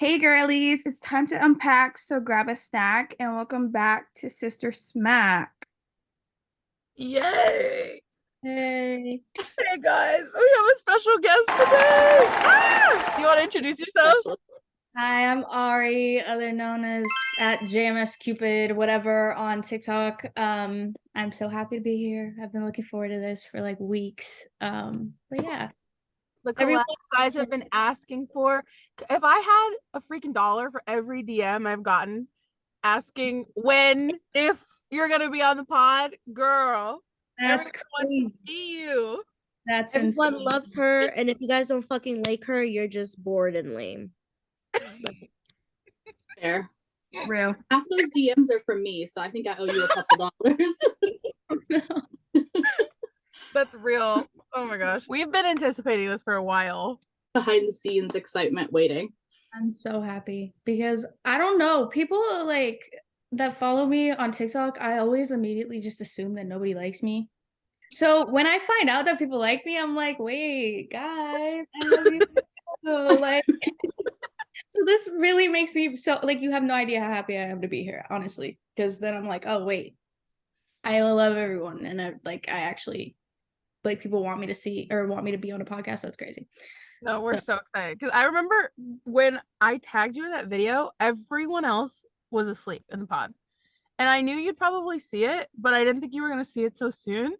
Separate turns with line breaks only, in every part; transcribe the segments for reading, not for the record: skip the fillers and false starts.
Hey girlies, it's time to unpack, so grab a snack and welcome back to Sister Smack.
Yay!
Hey.
Hey guys, we have a special guest today. You want to introduce yourself?
Hi, I'm Ari, other known as at JMS Cupid, whatever on TikTok. I'm so happy to be here. I've been looking forward to this for like weeks. But yeah.
The collab
Everyone
you guys have been asking for. If I had a freaking dollar for every DM I've gotten asking when, if you're gonna be on the pod, girl,
That's
everyone wants to
crazy.
see you.
That's
Everyone
insane.
loves her, and if you guys don't fucking like her, you're just bored and lame.
Fair.
Real.
Half those DMs are from me, so I think I owe you a couple dollars.
That's real. Oh my gosh. We've been anticipating this for a while.
Behind the scenes excitement waiting.
I'm so happy because I don't know, people like that follow me on TikTok, I always immediately just assume that nobody likes me. So when I find out that people like me, I'm like, wait, guys, I love you too. Like, so this really makes me so like you have no idea how happy I am to be here, honestly. Because then I'm like, oh wait, I love everyone, and I actually like people want me to see or want me to be on a podcast. That's crazy.
No, we're so excited because I remember when I tagged you in that video, everyone else was asleep in the pod. And I knew you'd probably see it, but I didn't think you were going to see it so soon.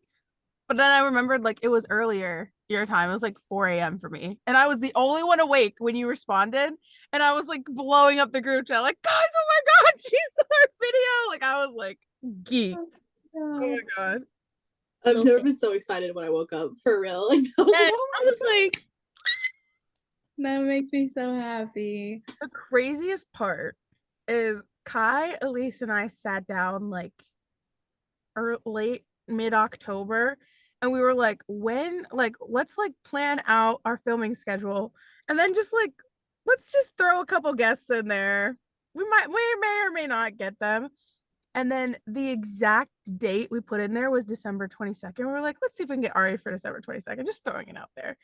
But then I remembered like it was earlier your time. It was like 4 a.m. for me. And I was the only one awake when you responded. And I was like blowing up the group chat, like, guys, oh my God, she saw our video. Like, I was like geeked. Oh my God.
I've never been so excited when I woke up, for real. Like,
I was like, that makes me so happy.
The craziest part is Kai, Elise, and I sat down like late mid-October, and we were like, when, like, let's like plan out our filming schedule, and then just like let's just throw a couple guests in there. We may or may not get them. And then the exact date we put in there was December 22nd. We were like, let's see if we can get Ari for December 22nd, just throwing it out there.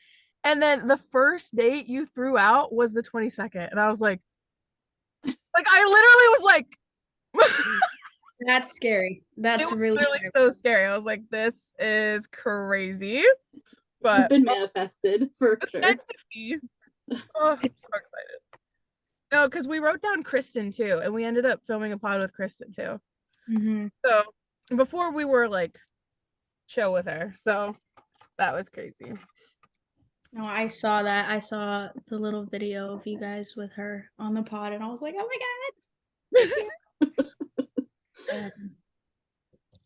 And then the first date you threw out was the 22nd. And I was like I literally was like,
That's scary. That's really scary.
so scary. I was like, this is crazy. But
you've been manifested for sure.
Oh, I'm so excited. No, because we wrote down Kristen too, and we ended up filming a pod with Kristen too.
Mm-hmm.
So before we were like chill with her. So that was crazy.
No, I saw that. I saw the little video of you guys with her on the pod, and I was like, oh my God.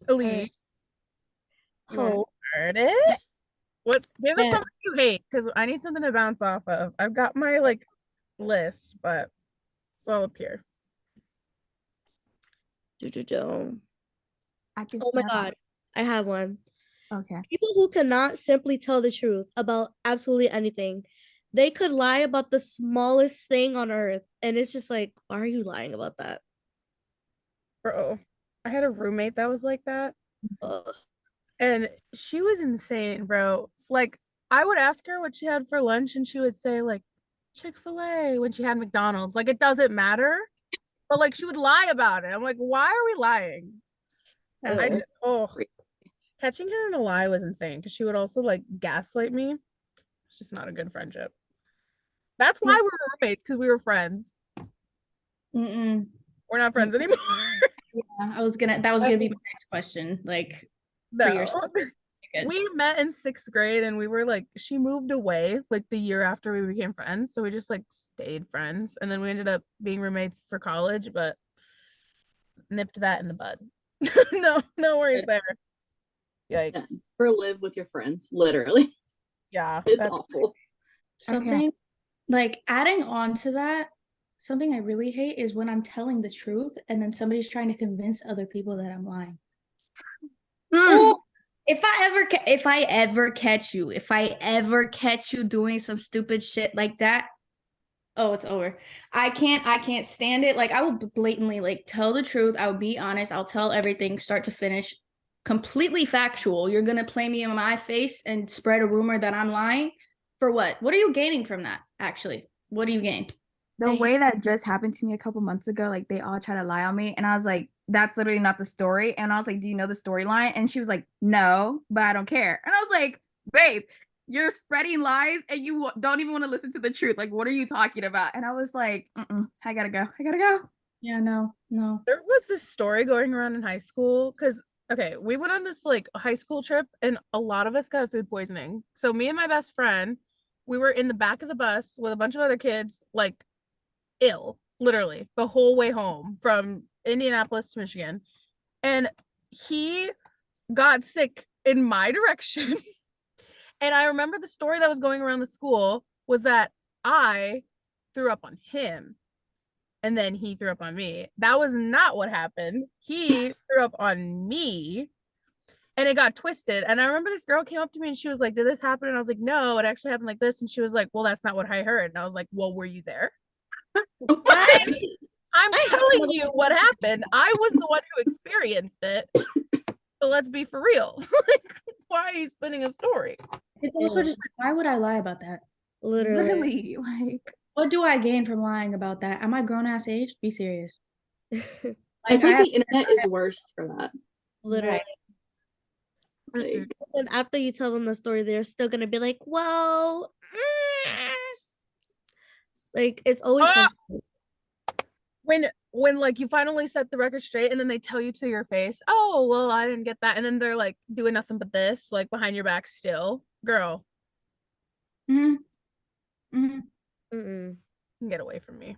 Elise, you want
Oh,
to start it? What? Give us
Yeah.
something you hate, because I need something to bounce off of. I've got my like list, but it's all up here.
I can
oh my
start.
God, I have one.
Okay.
People who cannot simply tell the truth about absolutely anything. They could lie about the smallest thing on earth, and it's just like, why are you lying about that?
Bro, I had a roommate that was like that,
Ugh.
and she was insane, bro. Like, I would ask her what she had for lunch, and she would say like Chick-fil-A when she had McDonald's. Like, it doesn't matter, but like she would lie about it. I'm like, why are we lying? Catching her in a lie was insane because she would also like gaslight me. It's just not a good friendship. That's why we were roommates, because we were friends.
Mm-mm.
We're not friends anymore.
Yeah, that was gonna be my next question. Like, for
No.
yourself.
We met in 6th grade, and we were like, she moved away like the year after we became friends, so we just like stayed friends, and then we ended up being roommates for college, but nipped that in the bud. No worries there. Yikes.
Yeah, or live with your friends, literally.
Yeah,
It's
that's
awful.
Something like adding on to that, something I really hate is when I'm telling the truth and then somebody's trying to convince other people that I'm lying. If I ever catch you doing some stupid shit like that, oh, it's over. I can't stand it. Like, I will blatantly like tell the truth. I'll be honest. I'll tell everything start to finish, completely factual. You're gonna play me in my face and spread a rumor that I'm lying for what? What are you gaining from that? Actually, what do you gain?
The way that just happened to me a couple months ago, like they all try to lie on me, and I was like, "That's literally not the story." And I was like, "Do you know the storyline?" And she was like, "No, but I don't care." And I was like, "Babe, you're spreading lies, and you don't even want to listen to the truth. Like, what are you talking about?" And I was like, "I gotta go. I gotta go."
Yeah, no.
There was this story going around in high school because okay, we went on this like high school trip and a lot of us got food poisoning. So me and my best friend, we were in the back of the bus with a bunch of other kids, like ill, literally, the whole way home from Indianapolis to Michigan. And he got sick in my direction. And I remember the story that was going around the school was that I threw up on him and then he threw up on me. That was not what happened. He threw up on me and it got twisted. And I remember this girl came up to me and she was like, "Did this happen?" And I was like, "No, it actually happened like this." And she was like, "Well, that's not what I heard." And I was like, "Well, were you there?" I'm telling you what happened. I was the one who experienced it. So let's be for real. Like, why are you spinning a story?
It's also just like, why would I lie about that?
Literally.
Like,
What do I gain from lying about that? Am I grown ass age? Be serious.
I feel like
have-
the internet is worse for that.
Literally.
Right.
Like,
And after you tell them the story, they're still gonna be like, well, like it's always
Ah!
something.
When like you finally set the record straight and then they tell you to your face, "Oh, well, I didn't get that." And then they're like doing nothing but this, like behind your back still. Girl,
Mhm. Mhm.
Mm-mm.
get away from me.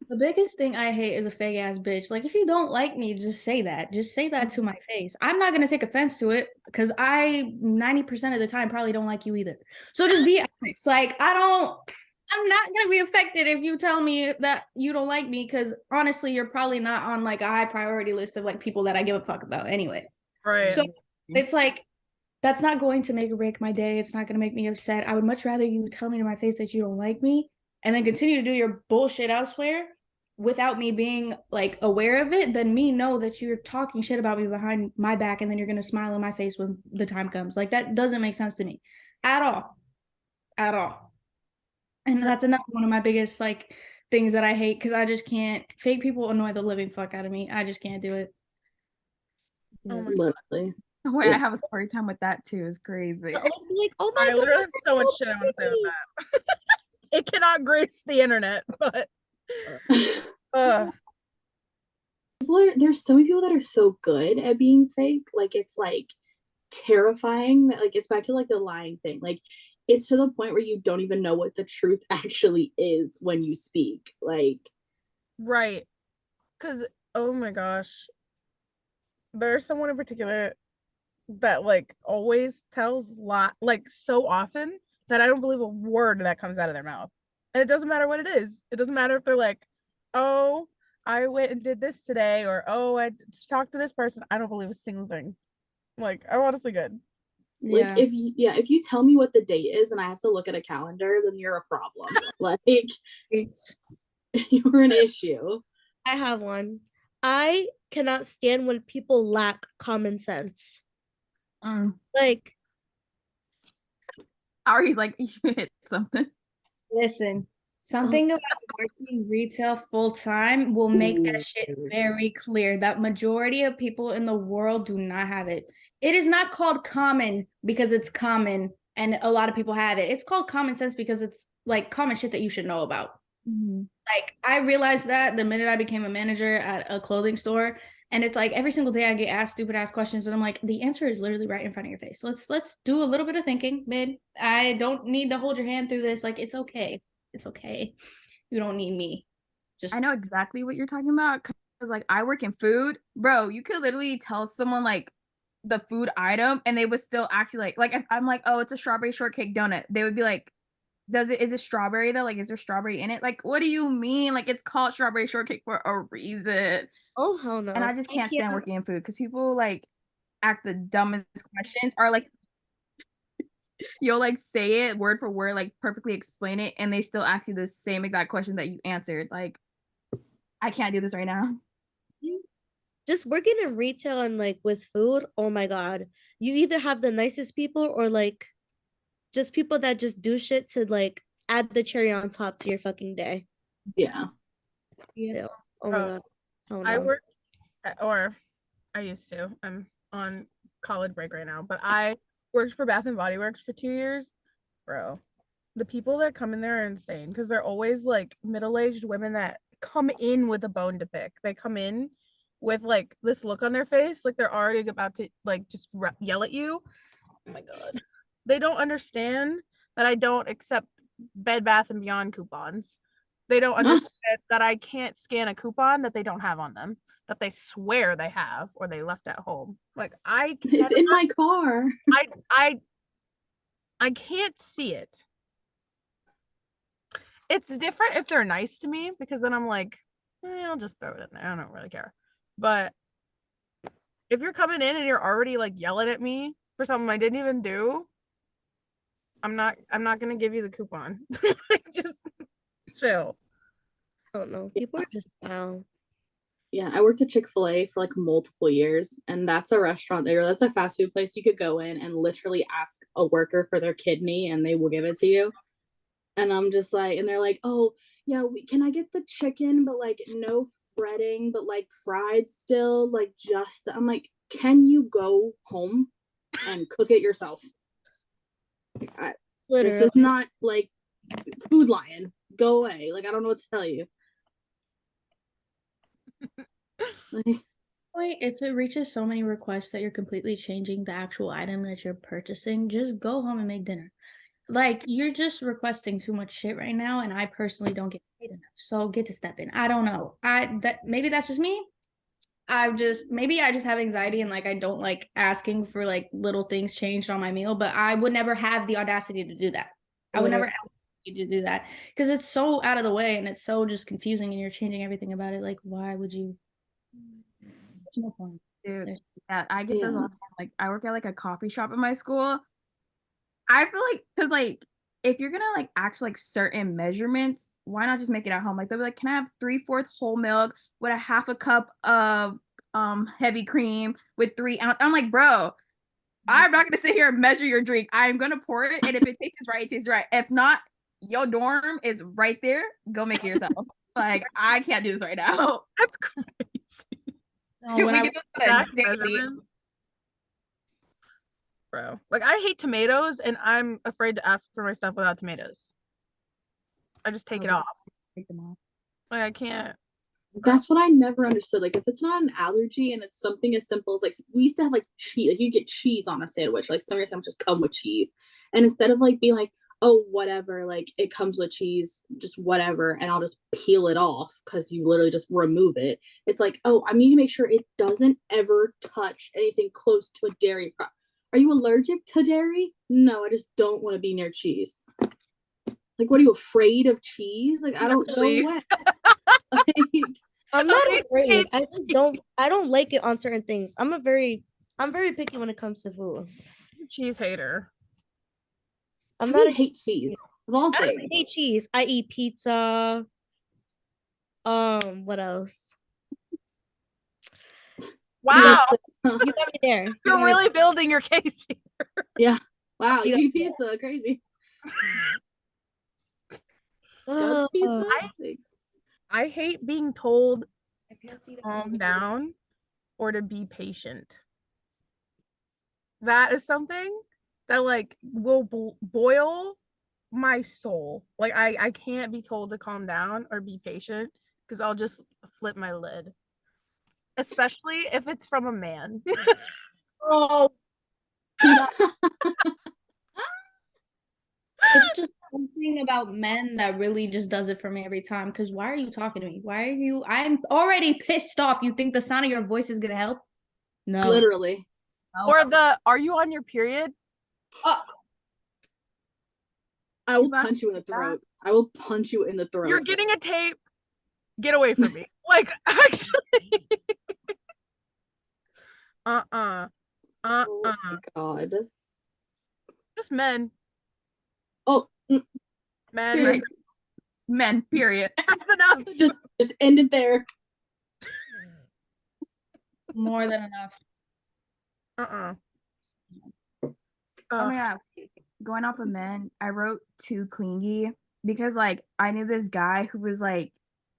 The biggest thing I hate is a fake ass bitch. Like, if you don't like me, just say that. Just say that to my face. I'm not gonna take offense to it because I 90% of the time probably don't like you either. So just be honest. Like, I'm not gonna be affected if you tell me that you don't like me because honestly, you're probably not on like a high priority list of like people that I give a fuck about anyway.
Right.
So it's like that's not going to make or break my day. It's not going to make me upset. I would much rather you tell me to my face that you don't like me and then continue to do your bullshit elsewhere without me being like aware of it than me know that you're talking shit about me behind my back and then you're going to smile in my face when the time comes. Like that doesn't make sense to me at all. At all. And that's another one of my biggest like things that I hate because I just can't. Fake people annoy the living fuck out of me. I just can't do it.
Oh my
literally.
wait, I have a story time with that too. It's crazy.
I always be like, oh my
I
god,
literally have so much
that's
shit I want to say
pretty.
about that. It cannot grace the internet, but
There's so many people that are so good at being fake. Like it's like terrifying. Like it's back to like the lying thing. Like it's to the point where you don't even know what the truth actually is when you speak. Like
right. Because oh my gosh, there's someone in particular that like always tells like so often that I don't believe a word that comes out of their mouth. And it doesn't matter what it is. It doesn't matter if they're like, "Oh, I went and did this today," or "Oh, I talked to this person." I don't believe a single thing. Like, I'm honestly good.
like
Yeah.
if you tell me what the date is and I have to look at a calendar, then you're a problem. Like you're an issue.
I have one. I cannot stand when people lack common sense.
Mm.
Like,
Ari, like you hit something.
Listen, something about working retail full time will make that shit very clear that majority of people in the world do not have it. It is not called common because it's common and a lot of people have it. It's called common sense because it's like common shit that you should know about. Like I realized that the minute I became a manager at a clothing store, and it's like every single day I get asked stupid ass questions, and I'm like, the answer is literally right in front of your face. Let's do a little bit of thinking, babe. I don't need to hold your hand through this. Like it's okay. It's okay. You don't need me. Just
I know exactly what you're talking about because like I work in food, bro. You could literally tell someone like the food item, and they would still actually like if I'm like, oh, it's a strawberry shortcake donut, they would be like, is it strawberry though? Like, is there strawberry in it? Like, what do you mean? Like, it's called strawberry shortcake for a reason.
oh hell no.
And I just can't stand working in food because people like ask the dumbest questions or like you'll like say it word for word, like perfectly explain it, and they still ask you the same exact question that you answered. Like, I can't do this right now.
Just working in retail and like with food, oh my god. You either have the nicest people or like just people that just do shit to like add the cherry on top to your fucking day.
Yeah.
Yeah. Oh my god. Oh
I
no.
work, or I used to. I'm on college break right now, but I worked for Bath and Body Works for 2 years. Bro, the people that come in there are insane because they're always like middle-aged women that come in with a bone to pick. They come in with like this look on their face, like they're already about to like just yell at you. Oh my god. They don't understand that I don't accept Bed Bath and Beyond coupons. They don't understand that I can't scan a coupon that they don't have on them, that they swear they have or they left at home. Like
It's in my car.
I can't see it. It's different if they're nice to me because then I'm like, I'll just throw it in there. I don't really care. But if you're coming in and you're already like yelling at me for something I didn't even do, I'm not gonna give you the coupon. Just chill.
I don't know. People are just foul.
Yeah, I worked at Chick-fil-A for like multiple years, and that's a restaurant there. That's a fast food place you could go in and literally ask a worker for their kidney and they will give it to you. And I'm just like, and they're like, oh, yeah, can I get the chicken, but like no breading, but like fried still, like just, I'm like, can you go home and cook it yourself? This
Literally.
is not like Food Lion. Go away. Like, I don't know what to tell you.
Wait, if it reaches so many requests that you're completely changing the actual item that you're purchasing, just go home and make dinner. Like, you're just requesting too much shit right now, and I personally don't get paid enough. So get to step in. I don't know. Maybe that's just me. Maybe I just have anxiety and like I don't like asking for like little things changed on my meal, but I would never have the audacity to do that. I would never ask you to do that because it's so out of the way and it's so just confusing and you're changing everything about it. Like, why would you? No point.
Dude, yeah, I get those all the time. Like, I work at like a coffee shop in my school. I feel like, because like, if you're gonna like ask for like certain measurements, why not just make it at home? Like, they'll be like, can I have 3/4 whole milk with a half a cup of heavy cream with 3 ounces? I'm like, bro, I'm not gonna sit here and measure your drink. I'm gonna pour it, and if it tastes right, it tastes right. If not, your dorm is right there. Go make it yourself. Like, I can't do this right now.
That's crazy.
No,
Dude,
when
we
I
can do
Exact
it daily.
measurement. Bro, like I hate tomatoes and I'm afraid to ask for my stuff without tomatoes. I just take it off.
take them off.
Like I can't.
That's what I never understood. Like, if it's not an allergy and it's something as simple as like, we used to have like cheese, like you get cheese on a sandwich, like some of your sandwiches come with cheese. And instead of like being like, oh, whatever, like it comes with cheese, just whatever, and I'll just peel it off because you literally just remove it. It's like, oh, I need to make sure it doesn't ever touch anything close to a dairy product. Are you allergic to dairy? No, I just don't want to be near cheese. Like, what are you afraid of cheese? Like, I don't go away. Like,
I'm not
Elise
afraid.
hates
I just don't. I don't like it on certain things. I'm very picky when it comes to food.
She's a cheese hater.
I'm
I
not a
hate cheese of all
I
things.
don't hate cheese. I eat pizza. What else?
Wow.
You got me there.
You're really building your case here.
Yeah. Wow, you
You
eat pizza. Crazy. Just pizza? I
hate being told to calm down or to be patient. That is something that like will boil my soul. Like I can't be told to calm down or be patient because I'll just flip my lid. Especially if it's from a man.
Oh, it's just something about men that really just does it for me every time. Because why are you talking to me? Why are you? I'm already pissed off. You think the sound of your voice is gonna help? No.
Literally.
No.
Or are you on your period?
I will punch you in the throat. I will punch you in the throat.
You're getting a tape. Get away from me. Like, actually.
Oh my god.
Just men.
Oh,
Men.
Period. Men, period.
That's enough.
just end it there.
More than enough.
Oh my god. Going off of men, I wrote too clingy because like I knew this guy who was like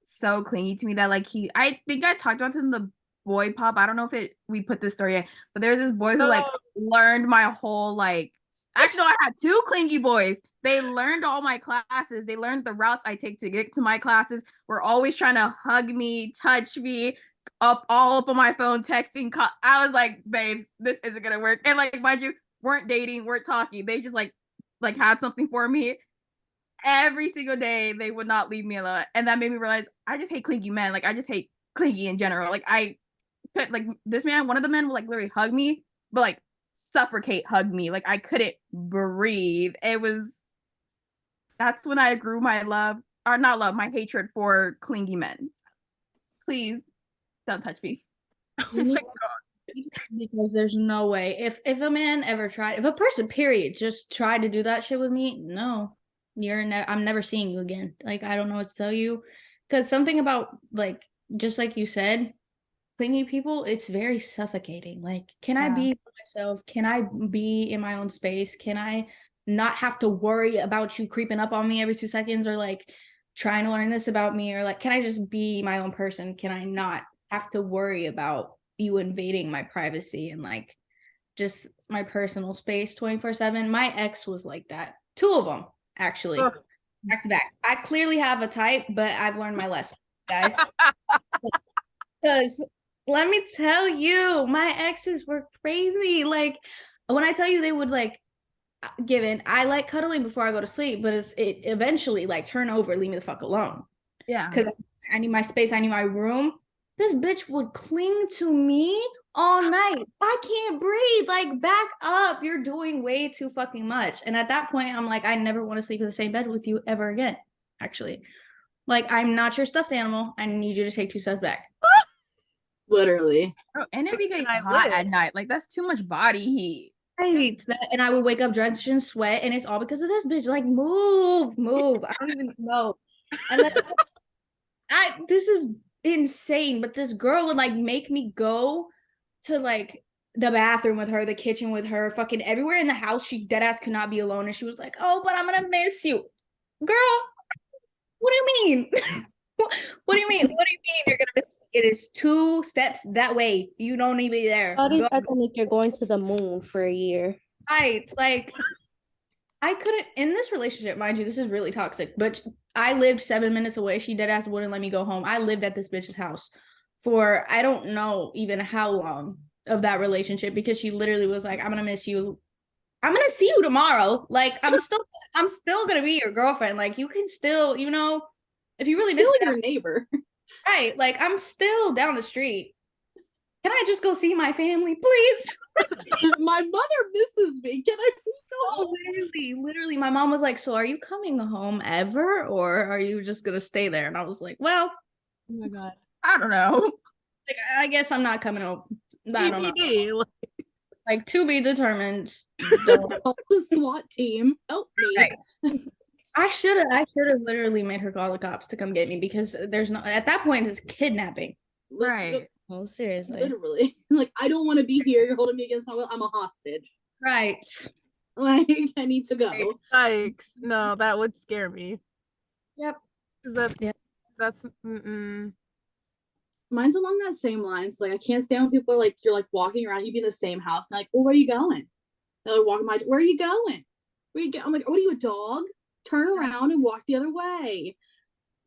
so clingy to me that like I think I talked about this in the boy pop. I don't know if we put this story in, but there's this boy who like learned my whole like actually no, I had two clingy boys. They learned all my classes. They learned the routes I take to get to my classes. We're always trying to hug me, touch me, all up on my phone, texting. I was like, babes, this isn't gonna work. And like, mind you, weren't dating, weren't talking. They just like had something for me. Every single day, they would not leave me alone, and that made me realize I just hate clingy men. Like I just hate clingy in general. Like I could like this man. One of the men would like literally hug me, but like suffocate, hug me. Like I couldn't breathe. That's when I grew my love, or not love, my hatred for clingy men. Please don't touch me.
Oh my god.
Because there's no way if a man ever tried, if a person period just tried to do that shit with me, no, I'm never seeing you again. Like I don't know what to tell you, because something about like just like you said, clingy people, it's very suffocating. Like, can I be myself? Can I be in my own space? Can I not have to worry about you creeping up on me every 2 seconds, or like trying to learn this about me, or like can I just be my own person? Can I not have to worry about you invading my privacy and like just my personal space 24/7? My ex was like that. 2 of them actually, back to back. I clearly have a type, but I've learned my lesson, guys. Because let me tell you, my exes were crazy. Like when I tell you they would like I like cuddling before I go to sleep, but it eventually like turn over, leave me the fuck alone.
Yeah.
Because I need my space, I need my room. This bitch would cling to me all night. I can't breathe. Like, back up. You're doing way too fucking much. And at that point, I'm like, I never want to sleep in the same bed with you ever again, actually. Like, I'm not your stuffed animal. I need you to take 2 steps back.
Literally.
Bro, and it be getting hot at night. Like, that's too much body heat.
I hate that. And I would wake up drenched in sweat, and it's all because of this bitch. Like, move. I don't even know. And then this is insane, but this girl would like make me go to like the bathroom with her, the kitchen with her, fucking everywhere in the house. She dead ass could not be alone, and she was like, "Oh, but I'm gonna miss you, girl." What do you mean? What do you mean? What do you mean you're gonna miss me? It is 2 steps that way. You don't need me there.
Body's acting like you're going to the moon for a year.
Right, like I couldn't in this relationship, mind you, this is really toxic, but I lived 7 minutes away. She dead ass wouldn't let me go home. I lived at this bitch's house for I don't know even how long of that relationship, because she literally was like, I'm gonna miss you. I'm gonna see you tomorrow. Like I'm still gonna be your girlfriend. Like you can still, if you really miss me,
your neighbor.
Right? Like I'm still down the street. Can I just go see my family, please?
My mother misses me. Can I please go home?
Literally, my mom was like, "So are you coming home ever, or are you just gonna stay there?" And I was like, "Well,
oh my god,
I don't know.
Like, I guess I'm not coming home. I don't know. Like to be determined."
Call the SWAT team. Help me.
Right. I should have literally made her call the cops to come get me, because there's no, at that point it's kidnapping.
Right.
Oh, seriously.
Literally. Like, I don't want to be here. You're holding me against my will. I'm a hostage.
Right.
Like, I need to go.
Yikes. No, that would scare me.
Yep.
That's
Mine's along that same lines. Like, I can't stand when people are like, you're like walking around, you be in the same house, and like, well, where are you going? They're like walking where are you going? Where you go? I'm like, what are you, a dog? Turn around and walk the other way.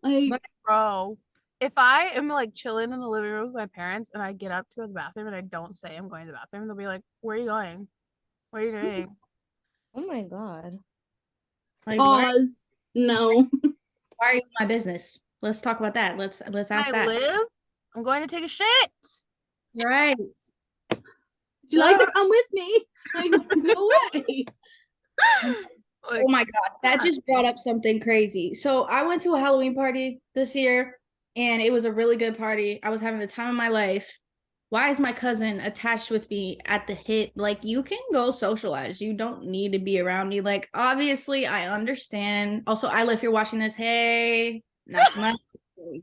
Like,
bro. If I am like chilling in the living room with my parents and I get up to go to the bathroom and I don't say I'm going to the bathroom, they'll be like, where are you going? What are you doing?
Oh my god.
Like,
pause. No.
Why are you in my business? Let's talk about that. Let's ask that.
Live? I'm going to take a shit.
Right.
Would you like to come with me? Like, go away.
Like, oh my god, that just brought up something crazy. So I went to a Halloween party this year, and it was a really good party. I was having the time of my life. Why is my cousin attached with me at the hit? Like, you can go socialize. You don't need to be around me. Like, obviously, I understand. Also, Isla, if you're watching this, hey, not too much.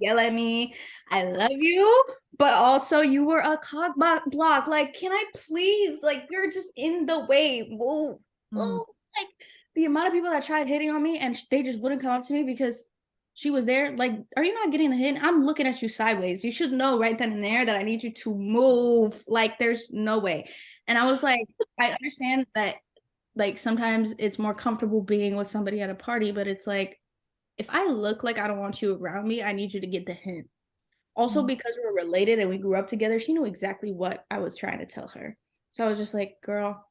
Yell at me. I love you. But also, you were a cog block. Like, can I please? Like, you're just in the way. Whoa. Like, the amount of people that tried hitting on me and they just wouldn't come up to me because she was there. Like, are you not getting the hint? I'm looking at you sideways. You should know right then and there that I need you to move. Like, there's no way. And I was like, I understand that, like, sometimes it's more comfortable being with somebody at a party, but it's like, if I look like I don't want you around me, I need you to get the hint. Also, because we're related and we grew up together, she knew exactly what I was trying to tell her. So I was just like, girl,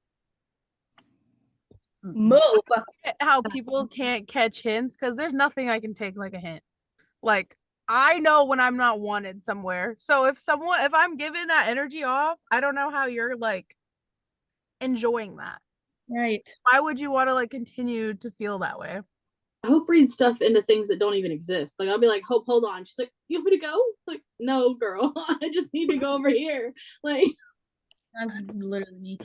move.
How people can't catch hints, because there's nothing I can take like a hint. Like, I know when I'm not wanted somewhere. So if I'm giving that energy off, I don't know how you're like enjoying that.
Right.
Why would you want to like continue to feel that way?
I hope read stuff into things that don't even exist. Like I'll be like, Hope, hold on. She's like, you want me to go? Like, no, girl. I just need to go over here. Like,
That's literally me.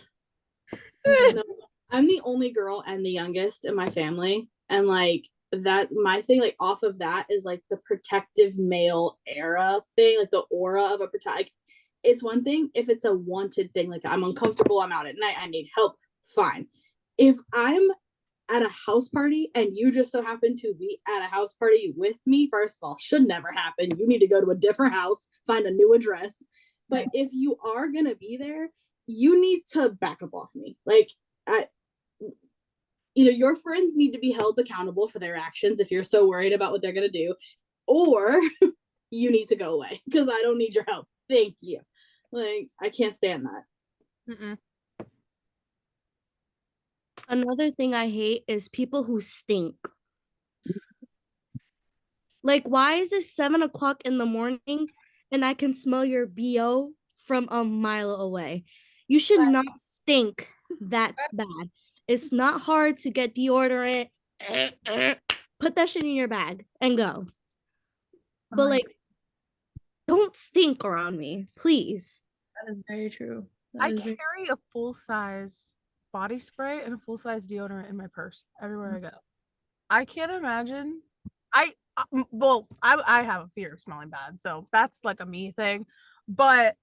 no, I'm the only girl and the youngest in my family. And like that, my thing, like off of that is like the protective male era thing, like the aura of a protect. It's one thing if it's a wanted thing, like I'm uncomfortable, I'm out at night, I need help. Fine. If I'm at a house party and you just so happen to be at a house party with me, first of all, should never happen. You need to go to a different house, find a new address. But if you are gonna be there, you need to back up off me. Like, either your friends need to be held accountable for their actions if you're so worried about what they're gonna do, or you need to go away because I don't need your help. Thank you. Like, I can't stand that.
Mm-mm.
Another thing I hate is people who stink. Like, why is it 7 o'clock in the morning and I can smell your BO from a mile away? You should not stink that bad. It's not hard to get deodorant. Put that shit in your bag and go. But like, don't stink around me, please.
That is very true.
I carry a full-size body spray and a full-size deodorant in my purse everywhere I go. I can't imagine. I have a fear of smelling bad, so that's like a me thing. But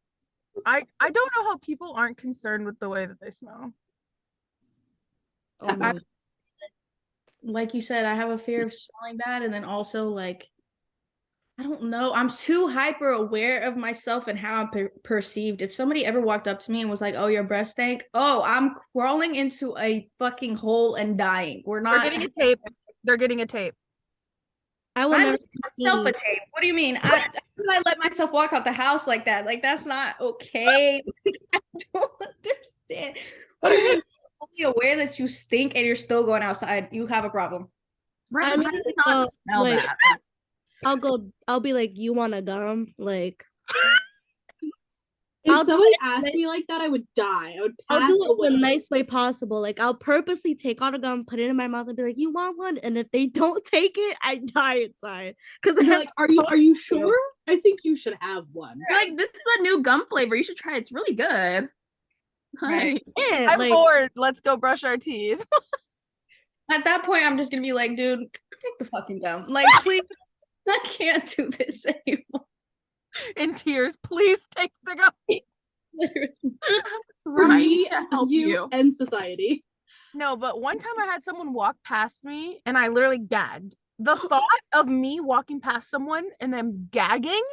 I don't know how people aren't concerned with the way that they smell.
Oh, no.
Like you said, I have a fear of smelling bad, and then also like, I don't know. I'm too hyper aware of myself and how I'm perceived. If somebody ever walked up to me and was like, "Oh, your breath stank," oh, I'm crawling into a fucking hole and dying. We're not.
They're getting a tape. They're getting a tape.
I will
I'm
never
myself a tape. What do you mean? I let myself walk out the house like that. Like, that's not okay. I don't understand. What do you mean? You're aware that you stink and you're still going outside. You have a problem.
Right?
I
How
mean,
do you not smell
like,
that?
I'll be like, you want a gum? Like,
If
I'll do
somebody
it
asked
like-
me like that, I would die. I would
I'll
pass
do it
away.
the nice way possible. Like, I'll purposely take out a gum, put it in my mouth, and be like, "You want one?" And if they don't take it, I die inside. Because
They're like, are you sure? I think you should have one.
You're like, this is a new gum flavor. You should try it. It's really good.
Right.
Yeah,
I'm
like,
bored. Let's go brush our teeth.
At that point, I'm just gonna be like, dude, take the fucking gum. Like, please, I can't do this anymore.
In tears, please take the gum.
For me,
to help
you, and society.
No, but one time I had someone walk past me and I literally gagged. The thought of me walking past someone and them gagging,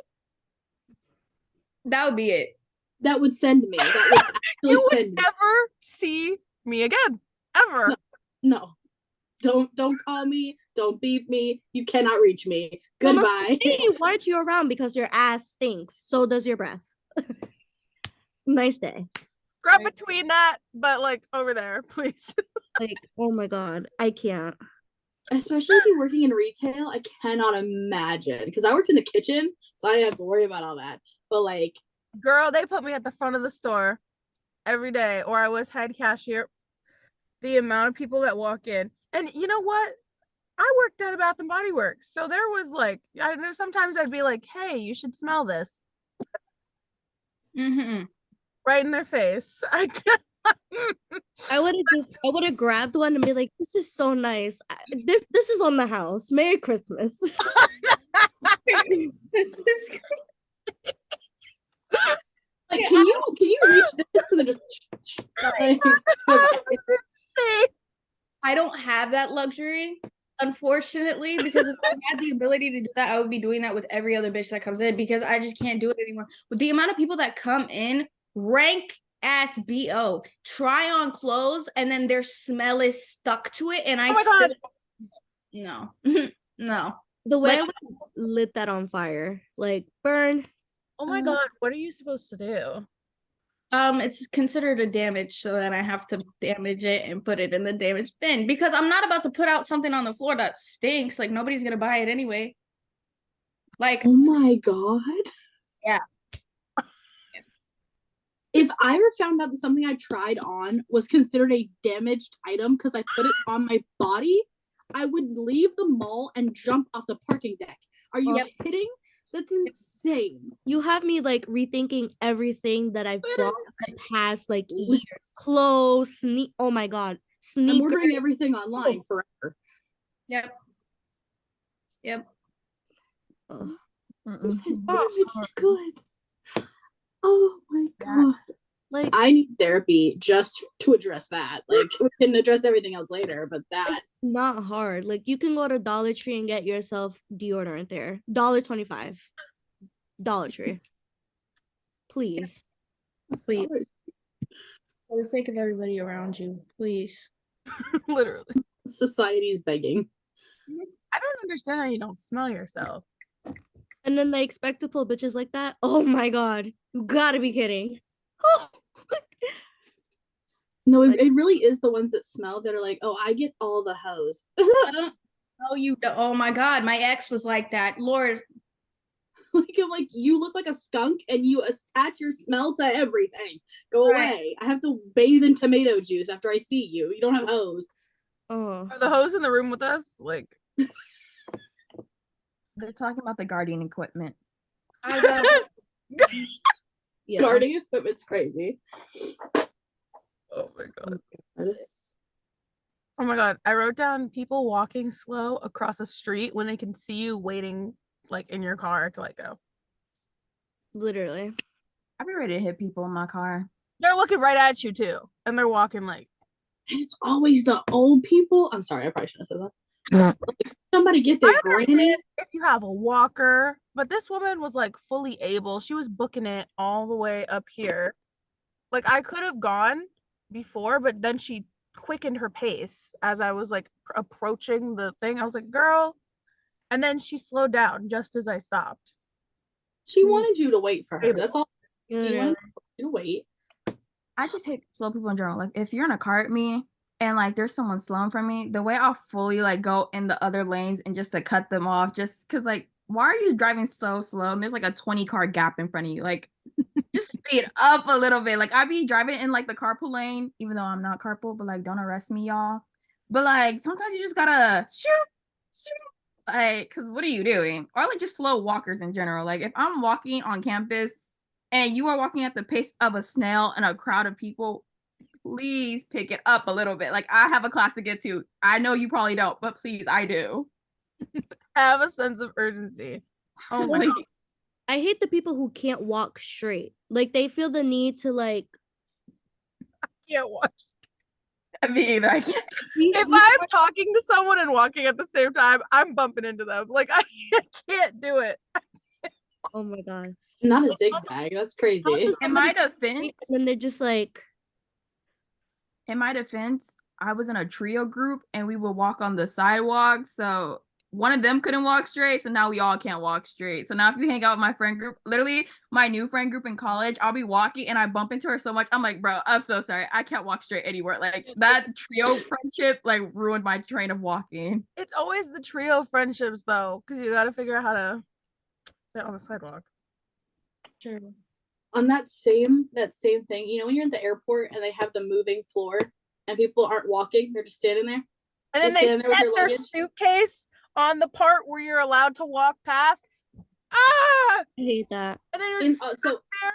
That would be it.
That would send me. That would actually
you would
send me.
never see me again. Ever.
No. Don't call me. Don't beep me. You cannot reach me.
Well,
Goodbye.
they want you around because your ass stinks. So does your breath. Nice day.
Grab between that, but like over there, please.
Like, oh my god, I can't.
Especially if you're working in retail, I cannot imagine. Because I worked in the kitchen, so I didn't have to worry about all that. But like,
Girl, they put me at the front of the store every day, or I was head cashier. The amount of people that walk in. And you know what? I worked at a Bath and Body Works. So there was like, I know sometimes I'd be like, hey, you should smell this.
Mm-hmm.
Right in their face.
I would have grabbed one and be like, this is so nice. This is on the house. Merry Christmas.
This is great.
Like, can you reach this and then just like,
This is insane.
I don't have that luxury. Unfortunately, because if I had the ability to do that, I would be doing that with every other bitch that comes in because I just can't do it anymore. With the amount of people that come in, rank ass BO, try on clothes, and then their smell is stuck to it, and I still no. No.
The way I
Like,
would lit that on fire, like burn.
Oh my god, what are you supposed to do?
it's considered a damage, so then I have to damage it and put it in the damage bin because I'm not about to put out something on the floor that stinks. Like nobody's gonna buy it anyway. Like,
Oh my god.
yeah.
If I ever found out that something I tried on was considered a damaged item because I put it on my body, I would leave the mall and jump off the parking deck. Are you kidding? That's insane.
You have me like rethinking everything that I've bought the past like years. Clothes, oh my god, sneakers.
I'm ordering everything online forever.
Yep.
Damaged good. Oh my god.
Like,
I need therapy just to address that. Like we can address everything else later, but that
it's not hard. Like you can go to Dollar Tree and get yourself deodorant there. $1.25. Dollar Tree. Please.
Please. For the sake of everybody around you, please.
Literally.
society's begging.
I don't understand how you don't smell yourself.
And then they expect to pull bitches like that. Oh my god. You gotta be kidding.
No, it really is the ones that smell that are like, oh, I get all the hoes.
Oh, oh my god, my ex was like that. Lord.
Like, I'm like, you look like a skunk and you attach your smell to everything. Go away. I have to bathe in tomato juice after I see you. You don't have hose.
Oh.
Are the hoes in the room with us? Like,
they're talking about the guardian equipment.
Yeah. Guardian equipment's crazy.
Oh my god. Oh my god. I wrote down people walking slow across a street when they can see you waiting like in your car to let go.
Literally.
I'd be ready to hit people in my car.
They're looking right at you too. And they're walking like.
And it's always the old people. I'm sorry, I probably shouldn't have said that. Like, somebody get their granny.
If you have a walker, but this woman was like fully able. She was booking it all the way up here. Like I could have gone before, but then she quickened her pace as I was like approaching the thing. I was like, girl. And then she slowed down just as I stopped.
She wanted you to wait for her. That's all. She
Literally.
wanted you to wait.
I just hate slow people in general. Like if you're in a car with me and like there's someone slowing from me, the way I'll fully like go in the other lanes and just to cut them off, just because like why are you driving so slow? And there's like a 20-car gap in front of you. Like just speed up a little bit. Like I be driving in like the carpool lane, even though I'm not carpool, but like don't arrest me, y'all. But like sometimes you just gotta shoot. Like, because what are you doing? Or like just slow walkers in general. Like if I'm walking on campus and you are walking at the pace of a snail in a crowd of people, please pick it up a little bit. Like I have a class to get to. I know you probably don't, but please, I do.
Have a sense of urgency. Oh my god.
I hate the people who can't walk straight. Like they feel the need to like.
I can't watch.
Me either. I can't.
If I'm talking to someone and walking at the same time, I'm bumping into them. Like I can't do it.
Oh my god.
Not a zigzag. That's crazy.
In my defense,
And then they're just like.
I was in a trio group and we would walk on the sidewalk. So one of them couldn't walk straight. So now we all can't walk straight. So now if you hang out with my friend group, literally my new friend group in college, I'll be walking and I bump into her so much. I'm like, bro, I'm so sorry. I can't walk straight anywhere. Like that trio friendship like ruined my train of walking.
It's always the trio friendships though, because you got to figure out how to get on the sidewalk.
Sure.
On that same thing, you know, when you're at the airport and they have the moving floor and people aren't walking, they're just standing there.
And then they set their suitcase on the part where you're allowed to walk past. Ah!
I hate that.
And then you're just
so there.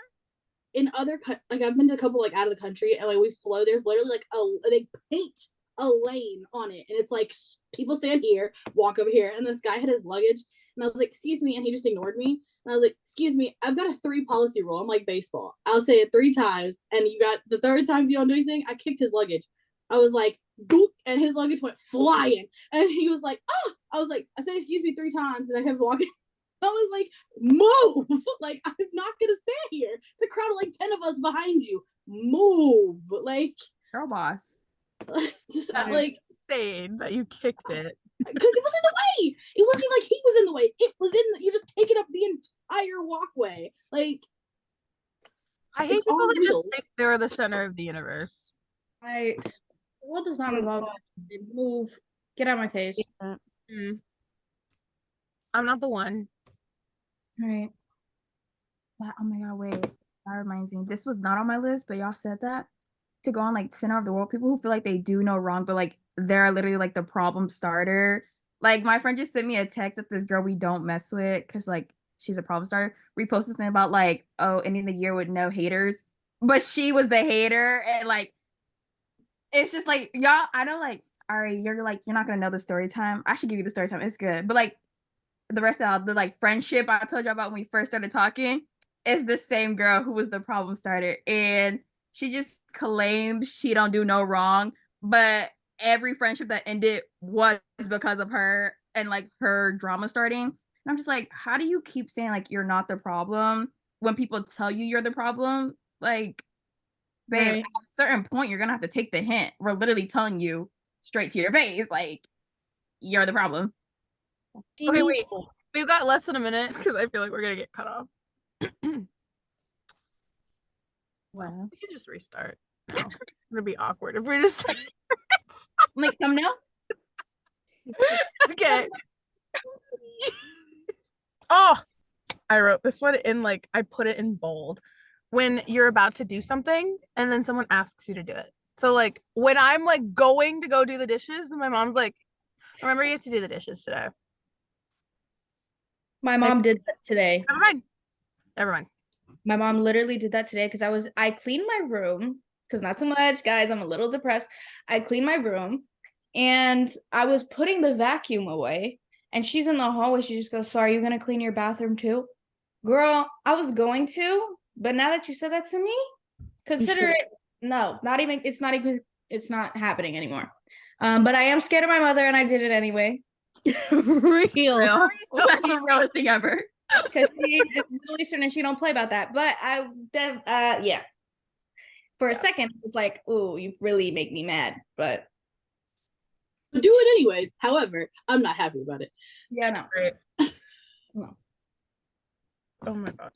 In other like I've been to a couple like out of the country and like we flow. There's literally like they paint a lane on it and it's like people stand here, walk over here, and this guy had his luggage and I was like, excuse me, and he just ignored me. And I was like, excuse me, I've got a 3 policy rule. I'm like baseball. I'll say it 3 times, and you got the 3rd time if you don't do anything, I kicked his luggage. I was like, boop, and his luggage went flying. And he was like, oh, I said, excuse me 3 times, and I kept walking. I was like, move. Like, I'm not gonna stand here. It's a crowd of like 10 of us behind you. Move. Like,
Girl boss.
just
That
like,
insane that you kicked it.
because it was in the way. It wasn't even like he was in the way. It was in you just taking up the entire walkway. Like,
I hate
it's
people
on
that just
wheels.
think they're the center of the universe.
Right. The world does not revolve. Move. Get out of my face.
Mm. I'm not the one.
Right. Oh my god, wait. That reminds me. This was not on my list, but y'all said that. To go on like center of the world, people who feel like they do no wrong, but like they're literally like the problem starter. Like my friend just sent me a text that this girl we don't mess with because like she's a problem starter reposted something about like, oh, ending the year with no haters, but she was the hater. And like it's just like y'all, I know, like, all right, you're not gonna know the story time. I should give you the story time, it's good. But like the rest of the like friendship I told you about when we first started talking is the same girl who was the problem starter. And she just claims she don't do no wrong, but every friendship that ended was because of her and like her drama starting. And I'm just like, how do you keep saying like you're not the problem when people tell you you're the problem? Like, babe,
Right.
at a certain point you're gonna have to take the hint. We're literally telling you straight to your face, like, you're the problem.
Okay, wait. We've got less than a minute because I feel like we're gonna get cut off.
Wow.
We can just restart. No, it's gonna be awkward if we just.
Like, come now.
Okay. Oh, I wrote this one in like I put it in bold. When you're about to do something and then someone asks you to do it. So like when I'm like going to go do the dishes and my mom's like, remember you have to do the dishes today.
My mom did that today.
Never mind. Never mind.
My mom literally did that today because I cleaned my room because not so much, guys. I'm a little depressed. I cleaned my room and I was putting the vacuum away and she's in the hallway. She just goes, so are you going to clean your bathroom too? Girl, I was going to, but now that you said that to me, consider it. No, it's not happening anymore. But I am scared of my mother and I did it anyway.
Real.
That's the realest thing ever.
Because she is really certain she don't play about that. But yeah. For a second, it was like, "Ooh, you really make me mad." But
do it anyways. However, I'm not happy about it.
yeah, no,
Right.
no.
Oh my god.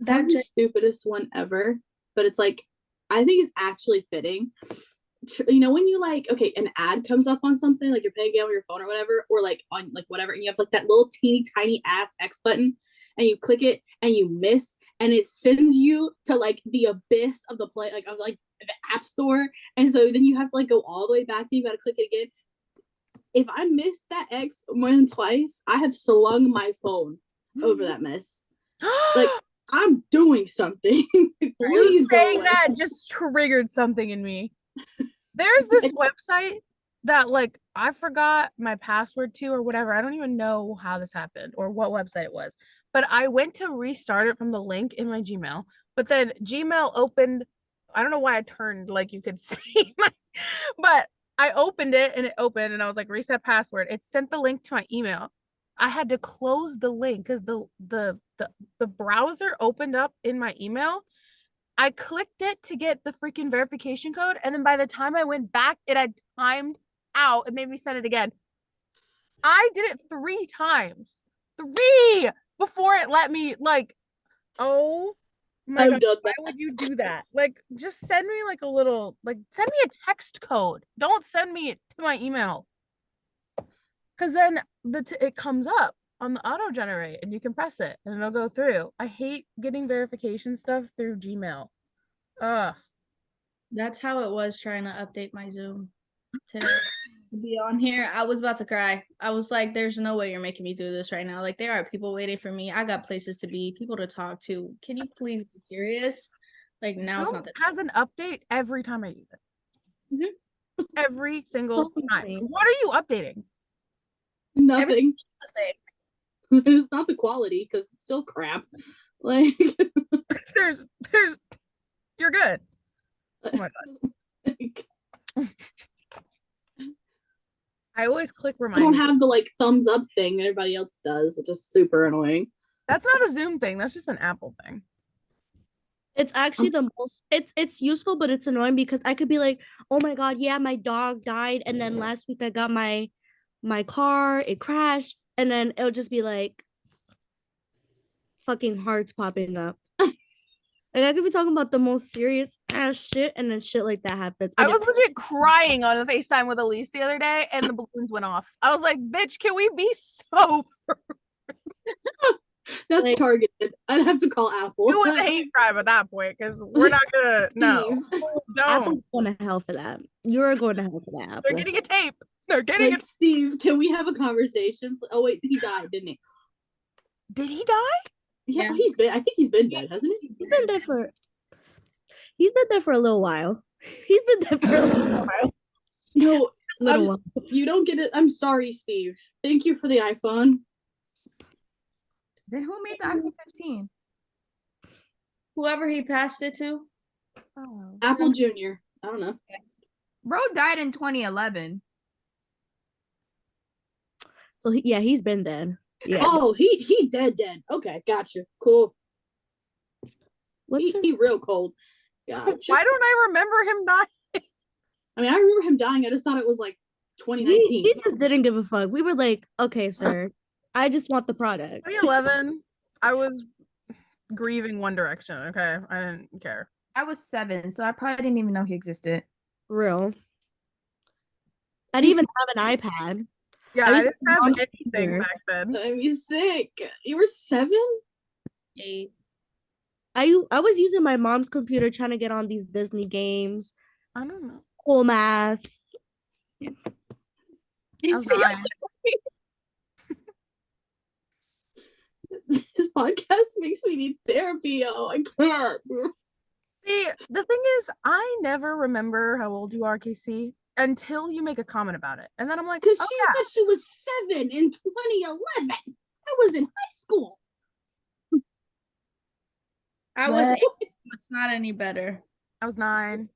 That's the stupidest one ever. But it's like, I think it's actually fitting. You know, when you like, okay, an ad comes up on something, like you're playing a game on your phone or whatever, or like on like whatever, and you have like that little teeny tiny ass X button, and you click it and you miss, and it sends you to like the abyss of the play, like of like the app store, and so then you have to like go all the way back, then you gotta click it again. If I miss that X more than twice, I have slung my phone over that mess. Like, I'm doing something. Please go
saying
away.
that just triggered something in me. There's this website that like I forgot my password to or whatever. I don't even know how this happened or what website it was. But I went to restart it from the link in my Gmail. But then Gmail opened. I don't know why I turned like you could see but I opened it and it opened and I was like reset password. It sent the link to my email. I had to close the link because the browser opened up in my email. I clicked it to get the freaking verification code, and then by the time I went back, it had timed out. It made me send it again. I did it 3 times. 3 before it let me like, oh my god, why would you do that? Like, just send me like a little, like send me a text code. Don't send me it to my email. Cause then it comes up on the auto generate and you can press it and it'll go through. I hate getting verification stuff through Gmail. Ugh.
That's how it was trying to update my Zoom today to be on here. I was about to cry. I was like, there's no way you're making me do this right now. Like, there are people waiting for me. I got places to be, people to talk to. Can you please be serious? Like, now it's not that.
It has an update every time I use it.
Mm-hmm.
Every single time. What are you updating?
Nothing.
The same.
It's not the quality because it's still crap. Like,
there's you're good. Oh my god.
Like,
I always click
I
remind
don't
me.
have the like thumbs up thing that everybody else does, which is super annoying.
That's not a Zoom thing. That's just an Apple thing.
It's actually the most it's useful, but it's annoying because I could be like, oh my god, yeah, my dog died, and then last week I got my car, it crashed, and then it'll just be like fucking hearts popping up. Like I could be talking about the most serious ass shit, and then shit like that happens.
I
And
was legit crying on the FaceTime with Elise the other day, and the balloons went off. I was like, bitch, can we be so
That's
Like-
targeted. I'd have to call Apple.
it was a hate crime at that point because we're not gonna no.
Steve.
Don't.
Apple's going to hell for that. You're going to hell for that, Apple.
They're getting a tape. They're getting
Like,
a
Steve, can we have a conversation? Oh wait, he died, didn't he?
Did he die?
Yeah,
Yeah.
he's been. I think he's been dead, hasn't he?
He's been there for a little while. He's been there for a little while.
No,
Little while.
you don't get it. I'm sorry, Steve. Thank you for the iPhone.
Then who made the iPhone 15?
Whoever he passed it to.
Oh.
Apple Jr. I don't know.
Bro died in 2011.
So he's been dead. Yeah.
Oh, he dead. Okay, gotcha. Cool.
What's
He real cold. Gotcha.
Why don't I remember him dying?
I mean, I remember him dying. I just thought it was like 2019.
he just didn't give a fuck. We were like, okay, sir, I just want the product.
2011. I was grieving One Direction. Okay, I didn't care.
I was 7, so I probably didn't even know he existed.
Real. I didn't even have an iPad.
Yeah,
I
I
used
didn't
to
have
on
anything
computer.
back then.
I mean, sick. You were 7?
8.
I was using my mom's computer trying to get on these Disney games.
I don't know.
Cool math.
I was 9.
This podcast makes me need therapy. Oh, I can't.
See, the thing is, I never remember how old you are, Casey, until you make a comment about it. And then I'm like,
Because
oh,
she
yeah.
said she was 7 in 2011. I was in high school.
I was
What?
8, so it's not any better.
I was 9.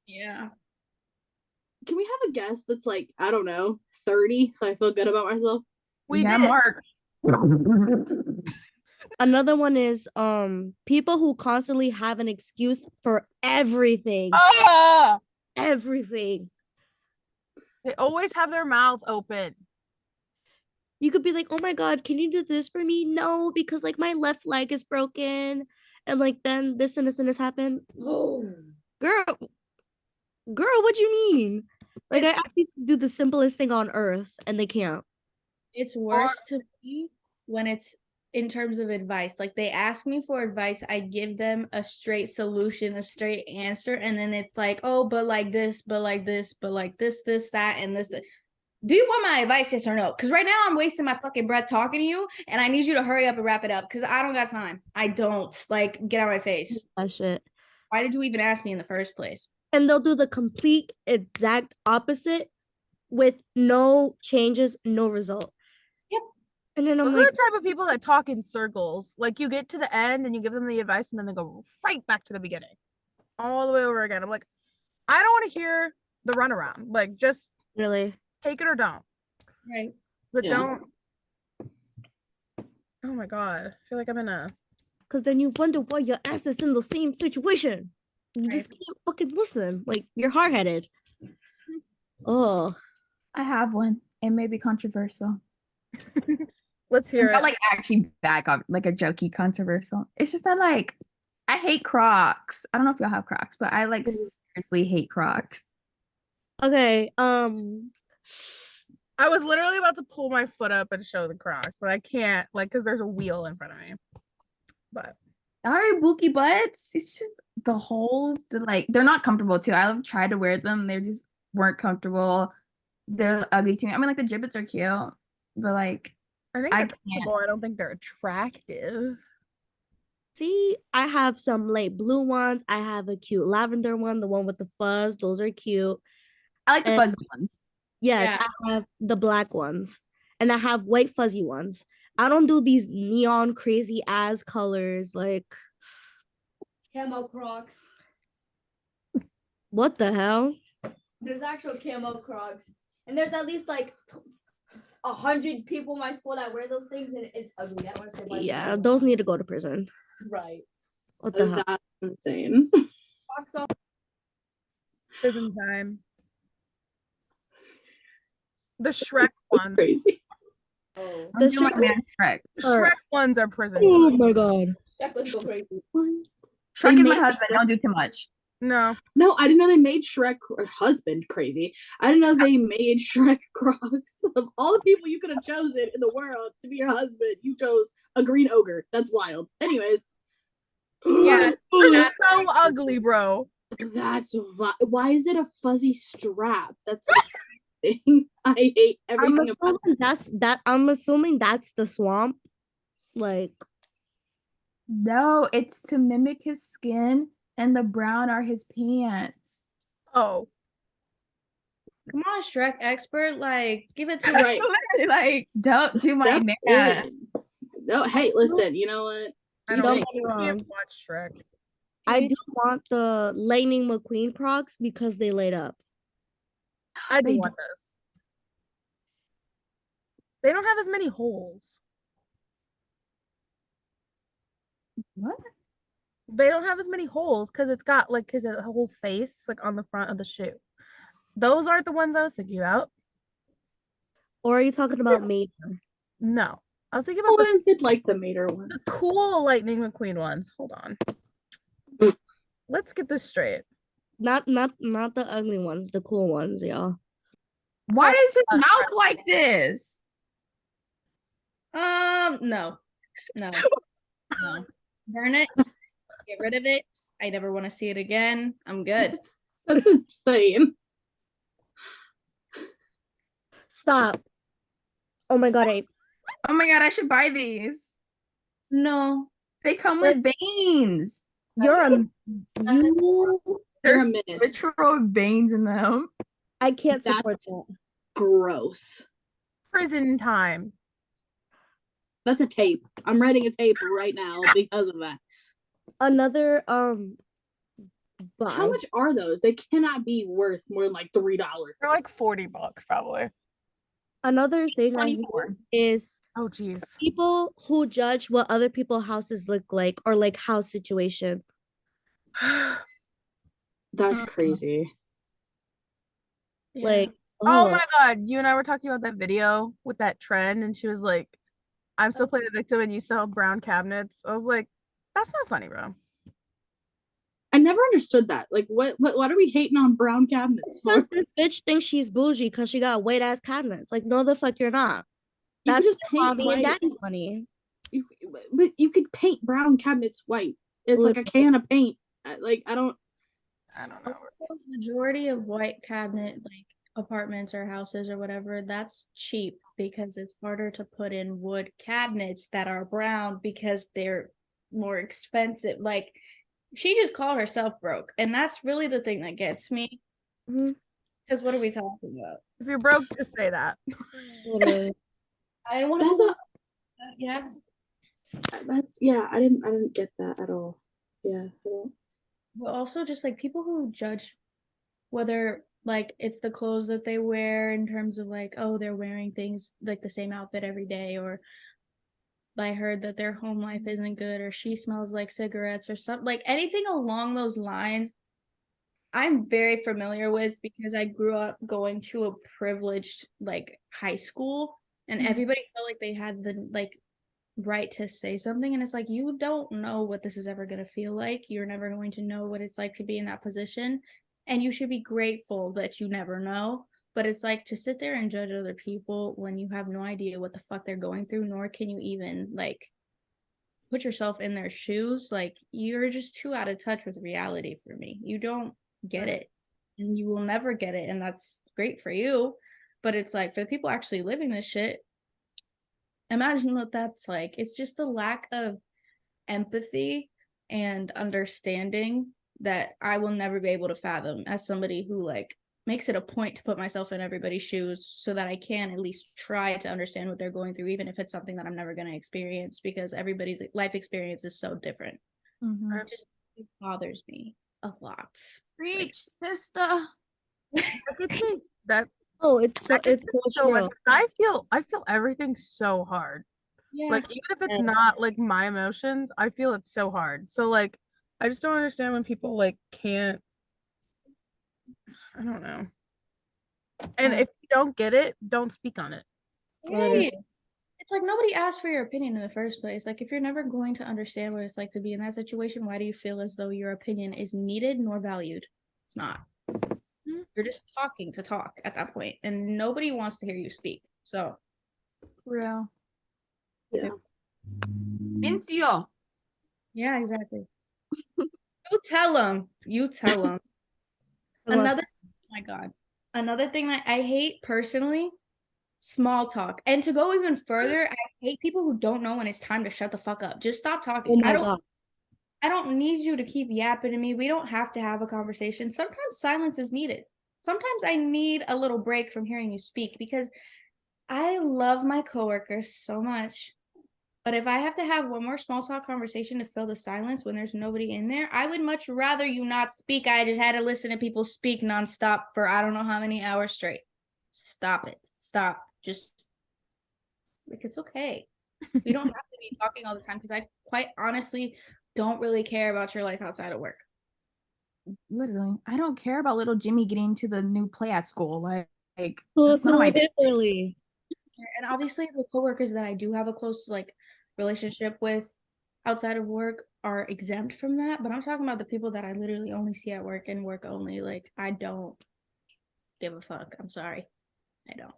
Yeah.
Can we have a guest that's like, I don't know, 30, so I feel good about myself?
We
yeah,
did.
Mark.
Another one is people who constantly have an excuse for everything.
Ah!
Everything.
They always have their mouth open.
You could be like, oh my god, can you do this for me? No, because like my left leg is broken, and like then this and this and this happened. Oh, girl, what you mean? Like I actually do the simplest thing on earth, and they can't.
It's worse to me when it's in terms of advice. Like they ask me for advice, I give them a straight solution, a straight answer, and then it's like, oh, but like this, but like this, but like this, that, and this. Do you want my advice, yes or no? Because right now I'm wasting my fucking breath talking to you, and I need you to hurry up and wrap it up because I don't got time. I don't. Like, get out of my face.
That shit.
Why did you even ask me in the first place?
And they'll do the complete exact opposite with no changes, no result.
Yep.
And then I'm
Those
like,
are the type of people that talk in circles. Like you get to the end and you give them the advice and then they go right back to the beginning. All the way over again. I'm like, I don't want to hear the runaround. Like just
really?
take it or don't.
Right.
But
Yeah.
don't. Oh my god. I feel like I'm in a
Because then you wonder why your ass is in the same situation. You
Right.
just can't fucking listen. Like, you're hard-headed. Oh.
I have one. It may be controversial.
let's hear
It's
it.
not like actually bad, like a jokey controversial. It's just that like I hate Crocs. I don't know if y'all have Crocs, but I like seriously hate Crocs.
Okay,
I was literally about to pull my foot up and show the Crocs, but I can't, like, because there's a wheel in front of me. But
Sorry, Bookie butts. It's just the holes. They're not comfortable too. I've tried to wear them. They just weren't comfortable. They're ugly to me. I mean, like the gibbets are cute, but like
I think
I
they're
can't.
comfortable. I don't think they're attractive.
see, I have some light blue ones. I have a cute lavender one, the one with the fuzz. Those are cute.
I like the
And-
fuzzy ones.
Yes,
Yeah.
I have the black ones. And I have white fuzzy ones. I don't do these neon crazy ass colors. Like,
Camo Crocs.
what the hell?
There's actual camo Crocs. and there's at least like 100 people in my school that wear those things, and it's ugly. I don't understand why.
Yeah, those need to go to prison.
Right.
What the hell?
That's insane.
Box off.
Prison time. The Shrek one.
Crazy.
Oh,
I'm doing my man Shrek.
The Shrek ones are prison.
Oh my god.
Jack, let's go crazy.
Shrek
They
is my
made
husband.
Shrek-
Don't do too much.
No.
No, I didn't know they made Shrek her husband crazy. I didn't know they made Shrek Crocs. Of all the people you could have chosen in the world to be your husband, you chose a green ogre. That's wild. Anyways.
Yeah. They're so ugly, bro.
Why is it a fuzzy strap? That's disgusting. I hate everything about it.
I'm assuming that's the swamp. Like,
No, it's to mimic his skin, and the brown are his pants.
Oh.
Come on, Shrek expert. Like, give it to
Right.
us.
Literally, like, don't do my
Step
man.
in. No, hey, listen, you know what?
I
You
don't
think-
can't watch Shrek.
I do want the Lightning McQueen Crocs because they light up.
I do
They
want those. They don't have as many holes.
What?
They don't have as many holes because it's got like his whole face like on the front of the shoe. Those aren't the ones I was thinking about.
Or are you talking about Mater?
No. I was thinking about
Oh, I did like the Mater one.
the cool Lightning McQueen ones. Hold on. Let's get this straight.
Not the ugly ones, the cool ones, y'all.
Why is his mouth like this?
No. No. Burn it. Get rid of it. I never want to see it again. I'm good.
That's insane.
Stop. Oh my god, Abe.
Oh my god, I should buy these.
No.
They come with veins.
You're a you
You're a
There's
menace.
literal veins in them.
I can't support
That's-
that.
Gross.
Prison time.
That's a tape. I'm writing a tape right now because of that.
Another buy.
How much are those? They cannot be worth more than like $3.
They're like $40 probably.
Another thing I
24.
hear is
Oh geez.
people who judge what other people's houses look like or like house situation.
That's crazy.
Like,
Oh my god, you and I were talking about that video with that trend, and she was like, I'm still playing the victim and you still have brown cabinets. I was like, that's not funny, bro.
I never understood that. Like, what are we hating on brown cabinets for?
because this bitch thinks she's bougie because she got white ass cabinets. Like, no, the fuck you're not.
You could
That's
just paint
mommy and
white.
daddy's money.
But you could paint brown cabinets white. It's like a can of paint. Like, I don't know.
Majority of white cabinet like apartments or houses or whatever, that's cheap because it's harder to put in wood cabinets that are brown because they're more expensive. Like, she just called herself broke, and that's really the thing that gets me.
Mhm.
Because what are we talking about?
If you're broke, just say that.
Literally.
I want
That's
to. Yeah.
I didn't get that at all. Yeah, I don't.
But also just like people who judge whether like it's the clothes that they wear in terms of like, oh, they're wearing things like the same outfit every day, or I heard that their home life isn't good, or she smells like cigarettes or something, like anything along those lines. I'm very familiar with because I grew up going to a privileged like high school, and everybody felt like they had the like right to say something, and it's like, you don't know what this is ever going to feel like. You're never going to know what it's like to be in that position, and you should be grateful that you never know. But it's like to sit there and judge other people when you have no idea what the fuck they're going through, nor can you even like put yourself in their shoes. Like, you're just too out of touch with reality for me. You don't get it, and you will never get it, and that's great for you. But it's like, for the people actually living this shit, imagine what that's like. It's just the lack of empathy and understanding that I will never be able to fathom as somebody who like makes it a point to put myself in everybody's shoes so that I can at least try to understand what they're going through, even if it's something that I'm never going to experience, because everybody's life experience is so different. It just bothers me a lot.
Preach, sister.
Look at me. That
Oh, it's so
much.
true.
I feel everything so hard.
Yeah.
Like even if it's
Yes.
not like my emotions, I feel it so hard. So like I just don't understand when people like can't, I don't know. And if you don't get it, don't speak on it.
Right. It's like nobody asked for your opinion in the first place. Like if you're never going to understand what it's like to be in that situation, why do you feel as though your opinion is needed nor valued? It's not. You're just talking to talk at that point, and nobody wants to hear you speak. So,
Real.
Yeah.
Incio.
yeah, exactly. You tell them. You tell them.
Unless-
Oh my God. Another thing that I hate personally, small talk. And to go even further, I hate people who don't know when it's time to shut the fuck up. Just stop talking.
Oh my God.
I don't need you to keep yapping to me. We don't have to have a conversation. Sometimes silence is needed. Sometimes I need a little break from hearing you speak because I love my coworkers so much. But if I have to have one more small talk conversation to fill the silence when there's nobody in there, I would much rather you not speak. I just had to listen to people speak nonstop for I don't know how many hours straight. Stop it. Stop. Just like it's okay. We don't have to be talking all the time because I quite honestly don't really care about your life outside of work.
Literally, I don't care about little Jimmy getting to the new play at school. Like that's not my
Literally.
And obviously the coworkers that I do have a close like relationship with outside of work are exempt from that, but I'm talking about the people that I literally only see at work and work only. Like I don't give a fuck. I'm sorry. I don't.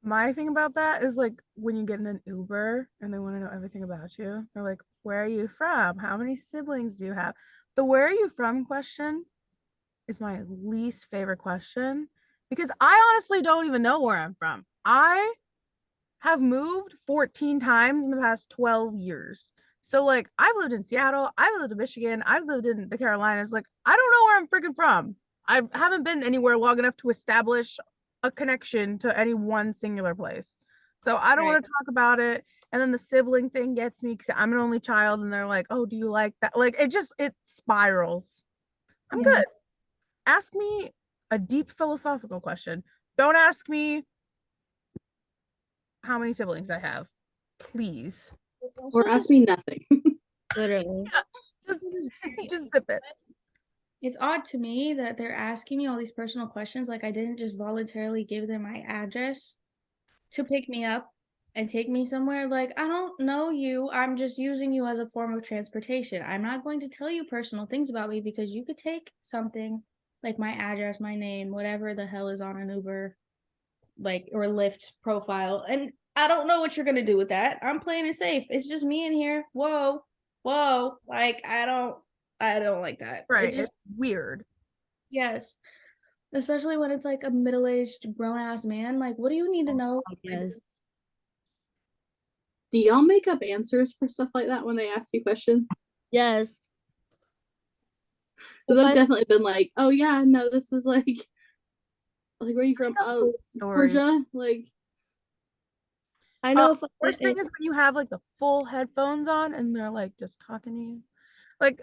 My thing about that is like when you get in an Uber and they want to know everything about you. They're like, "Where are you from? How many siblings do you have?" The "where are you from" question is my least favorite question because I honestly don't even know where I'm from. I have moved 14 times in the past 12 years. So like I've lived in Seattle, I've lived in Michigan, I've lived in the Carolinas. Like I don't know where I'm freaking from. I haven't been anywhere long enough to establish a connection to any one singular place. So I don't want to talk about it. And then the sibling thing gets me because I'm an only child and they're like, "Oh, do you like that?" Like it spirals. I'm good. Ask me a deep philosophical question. Don't ask me how many siblings I have. Please.
Or ask me nothing.
Literally.
Just just zip it.
It's odd to me that they're asking me all these personal questions. Like I didn't just voluntarily give them my address to pick me up and take me somewhere. Like I don't know you. I'm just using you as a form of transportation. I'm not going to tell you personal things about me because you could take something like my address, my name, whatever the hell is on an Uber, like or Lyft profile, and I don't know what you're gonna do with that. I'm playing it safe. It's just me in here. Whoa, whoa. Like I don't like that.
Right.
It's just
It's weird.
yes. Especially when it's like a middle-aged grown-ass man. Like, what do you need to know?
Yes.
Do y'all make up answers for stuff like that when they ask you questions?
Yes.
Because
If
I've
I-
definitely been like, "Oh yeah, no, this is like where are you from? Oh,
Story.
Georgia." Like,
I know if
Worst thing is when you have like the full headphones on and they're like just talking to you. Like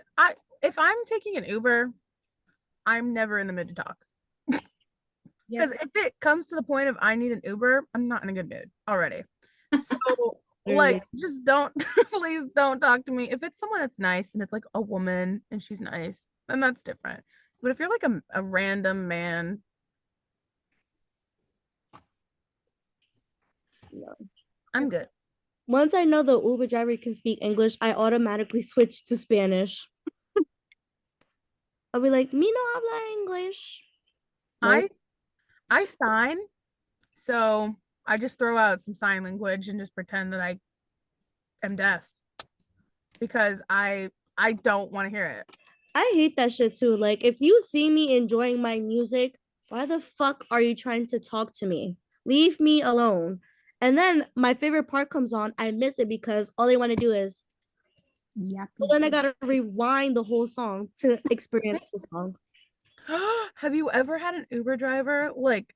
if I'm taking an Uber, I'm never in the mood to talk. Because if it comes to the point of I need an Uber, I'm not in a good mood already. So like just don't please don't talk to me. If it's someone that's nice and it's like a woman and she's nice, then that's different. But if you're like a random man, I'm good.
once I know the Uber driver can speak English, I automatically switch to Spanish. I'll be like, "Me no habla English."
I sign, so I just throw out some sign language and just pretend that I am deaf because I don't want to hear it.
I hate that shit too. Like, if you see me enjoying my music, why the fuck are you trying to talk to me? Leave me alone. And then my favorite part comes on. I miss it because all they want to do is,
Yeah.
well, then I gotta rewind the whole song to experience the song.
Have you ever had an Uber driver like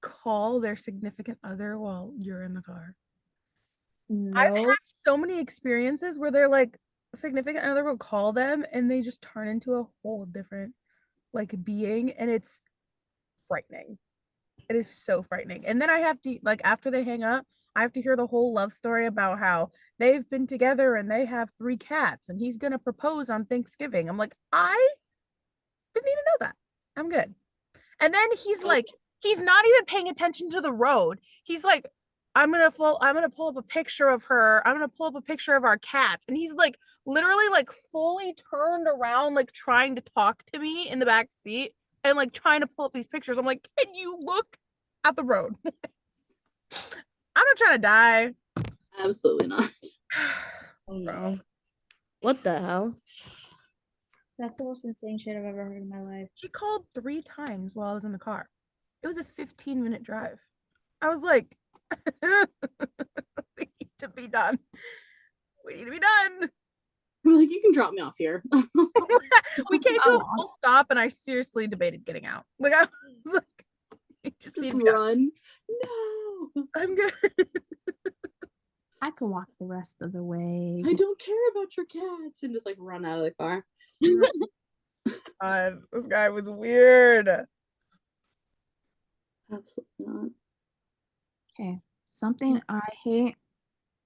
call their significant other while you're in the car? I've
no.
had so many experiences where they're like significant other will call them and they just turn into a whole different like being and it's frightening. It is so frightening. And then I have to, like, after they hang up, I have to hear the whole love story about how they've been together and they have 3 cats and he's gonna propose on Thanksgiving. I'm like, I didn't even know that. I'm good. And then he's like, he's not even paying attention to the road. He's like, I'm gonna pull up a picture of her. I'm gonna pull up a picture of our cats. And he's like literally like fully turned around, like trying to talk to me in the back seat and like trying to pull up these pictures. I'm like, can you look at the road? I'm not trying to die.
Absolutely not.
Oh no. What the hell?
That's the most insane shit I've ever heard in my life.
He called 3 times while I was in the car. It was a 15-minute drive. I was like, we need to be done. We need to be done.
I'm like, you can drop me off here.
We came to a full stop and I seriously debated getting out. Like I was like, just need to be done.
run. No.
I'm good.
I can walk the rest of the way.
I don't care about your cats. And just like run out of the car.
This guy was weird.
Absolutely not.
Okay. Something I hate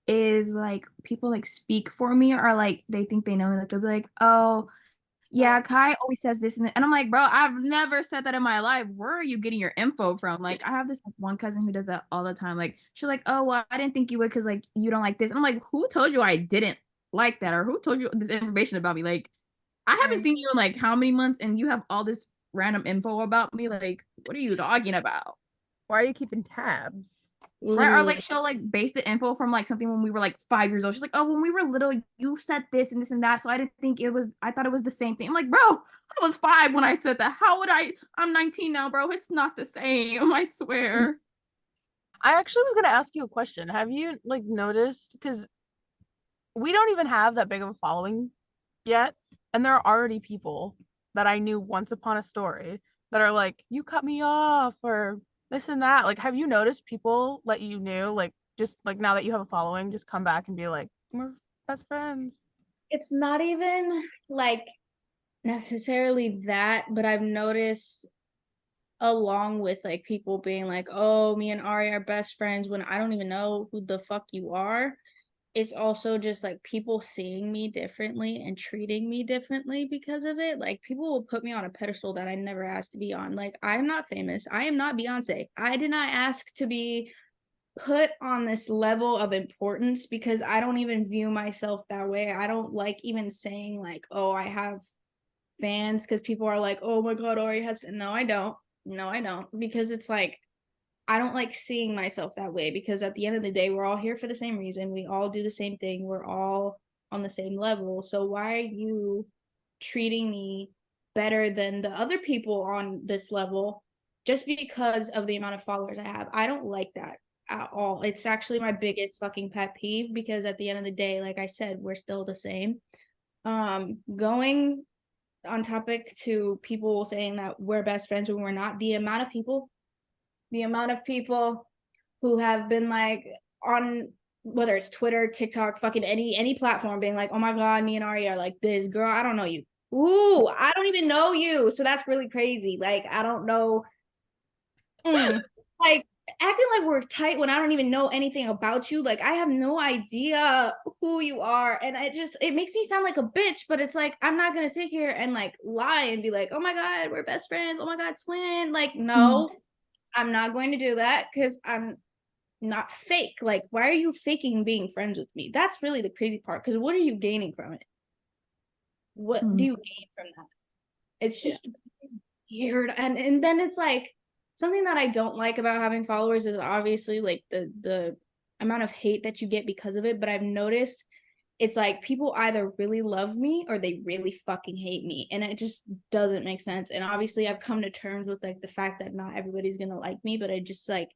is like people like speak for me or like they think they know me. Like they'll be like, oh, yeah, Kai always says this and I'm like, bro, I've never said that in my life. Where are you getting your info from? Like, I have this like, one cousin who does that all the time. Like, she's like, oh, well, I didn't think you would because like you don't like this. And I'm like, who told you I didn't like that? Or who told you this information about me? Like, I haven't seen you in like how many months and you have all this random info about me. Like, what are you talking about?
Why are you keeping tabs?
Right? Or like she'll like base the info from like something when we were like 5 years old. She's like, oh, when we were little, you said this and this and that. So I didn't think it was, I thought it was the same thing. I'm like, bro, I was 5 when I said that. How would I'm 19 now, bro. It's not the same. I swear.
I actually was gonna ask you a question. Have you like noticed, because we don't even have that big of a following yet, and there are already people that I knew once upon a story that are like, you cut me off or this and that. Like, have you noticed people that you knew, like just like now that you have a following, just come back and be like, we're best friends?
It's not even like necessarily that, but I've noticed along with like people being like, oh, me and Ari are best friends when I don't even know who the fuck you are. It's also just like people seeing me differently and treating me differently because of it. Like people will put me on a pedestal that I never asked to be on. Like I am not famous. I am not Beyonce. I did not ask to be put on this level of importance because I don't even view myself that way. I don't like even saying like, oh, I have fans, because people are like, oh my God, Ari has. No, I don't. No, I don't. Because it's like, I don't like seeing myself that way, because at the end of the day, we're all here for the same reason. We all do the same thing. We're all on the same level. So why are you treating me better than the other people on this level just because of the amount of followers I have? I don't like that at all. It's actually my biggest fucking pet peeve, because at the end of the day, like I said, we're still the same. Going on topic to people saying that we're best friends when we're not, the amount of people who have been like on, whether it's Twitter, TikTok, fucking any platform, being like, oh my God, me and Ari are like this. Girl, I don't know you. Ooh, I don't even know you. So that's really crazy. Like, I don't know. Like, acting like we're tight when I don't even know anything about you. Like, I have no idea who you are. And it makes me sound like a bitch, but it's like, I'm not going to sit here and like lie and be like, oh my God, we're best friends. Oh my God, twin. Like, no, I'm not going to do that, because I'm not fake. Like, why are you faking being friends with me? That's really the crazy part, because what are you gaining from it? What do you gain from that? It's just weird. And then it's like, something that I don't like about having followers is obviously like the amount of hate that you get because of it. But I've noticed it's like people either really love me or they really fucking hate me, and it just doesn't make sense. And obviously I've come to terms with like the fact that not everybody's gonna like me, but I just like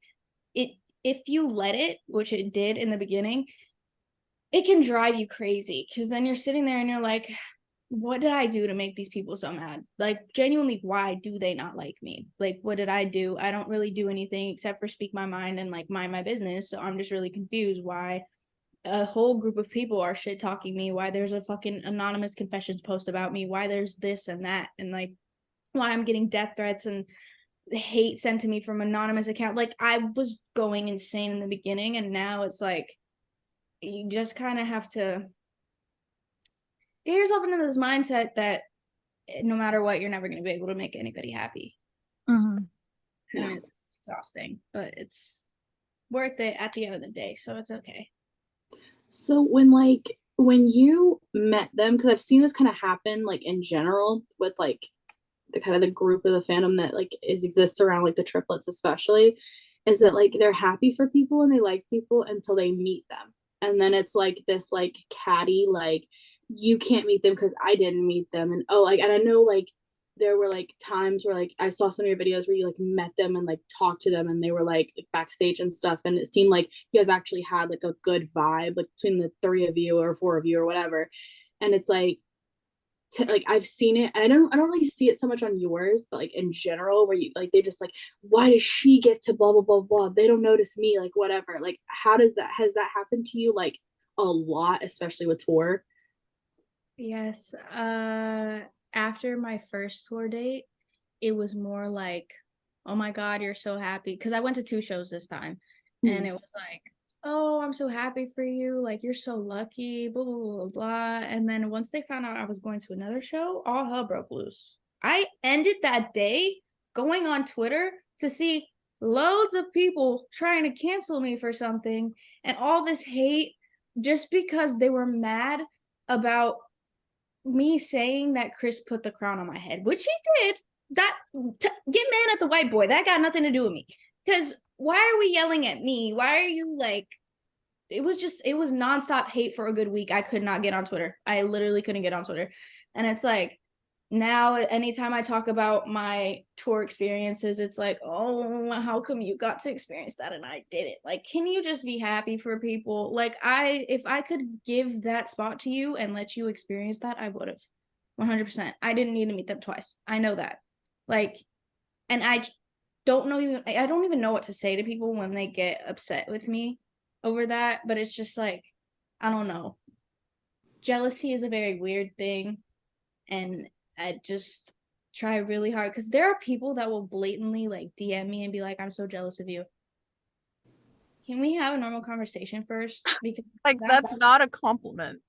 it. If you let it, which it did in the beginning, it can drive you crazy, because then you're sitting there and you're like, what did I do to make these people so mad? Like, genuinely, why do they not like me? Like, what did I do? I don't really do anything except for speak my mind and like mind my business. So I'm just really confused why a whole group of people are shit talking me, why there's a fucking anonymous confessions post about me, why there's this and that, and like why I'm getting death threats and hate sent to me from anonymous account. Like, I was going insane in the beginning, and now it's like you just kind of have to get yourself into this mindset that no matter what, you're never going to be able to make anybody happy.
Mm-hmm.
Yeah. And it's exhausting, but it's worth it at the end of the day, so it's okay.
So when you met them, because I've seen this kind of happen like in general with like the kind of the group of the fandom that like exists around like the triplets especially, is that like they're happy for people and they like people until they meet them, and then it's like this like catty like you can't meet them because I didn't meet them, and oh like, and I know like there were like times where like I saw some of your videos where you like met them and like talked to them and they were like backstage and stuff, and it seemed like you guys actually had like a good vibe like between the three of you or four of you or whatever. And it's like like I've seen it, and I don't really see it so much on yours, but like in general where you like they just like, why does she get to blah blah blah blah, they don't notice me, like whatever. Like how does that, has that happened to you like a lot, especially with tour?
Yes. After my first tour date, it was more like, oh my God, you're so happy. Because I went to 2 shows this time. And it was like, oh, I'm so happy for you. Like, you're so lucky, blah, blah, blah, blah, blah. And then once they found out I was going to another show, all hell broke loose. I ended that day going on Twitter to see loads of people trying to cancel me for something and all this hate just because they were mad about me saying that Chris put the crown on my head, which he did. That get mad at the white boy. That got nothing to do with me. Because why are we yelling at me? Why are you like? It was nonstop hate for a good week. I could not get on Twitter. I literally couldn't get on Twitter, and it's like now anytime I talk about my tour experiences, it's like, oh, how come you got to experience that and I didn't? Like, can you just be happy for people? Like, if I could give that spot to you and let you experience that, I would have 100%. I didn't need to meet them twice. I know that. Like, and I don't even know what to say to people when they get upset with me over that, but it's just like, I don't know. Jealousy is a very weird thing, and I just try really hard because there are people that will blatantly like DM me and be like, I'm so jealous of you. Can we have a normal conversation first? Because
Like that's not a compliment.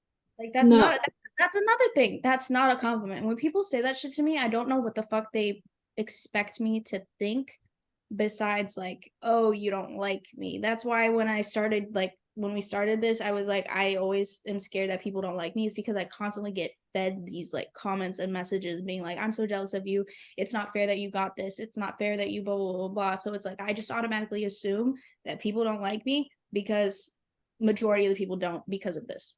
like that's
No.
not that's another thing. That's not a compliment. When people say that shit to me, I don't know what the fuck they expect me to think besides like, oh, you don't like me. That's why when we started this, I was like, I always am scared that people don't like me. It's because I constantly get fed these like comments and messages being like, I'm so jealous of you. It's not fair that you got this. It's not fair that you blah, blah, blah, blah. So it's like, I just automatically assume that people don't like me because majority of the people don't because of this.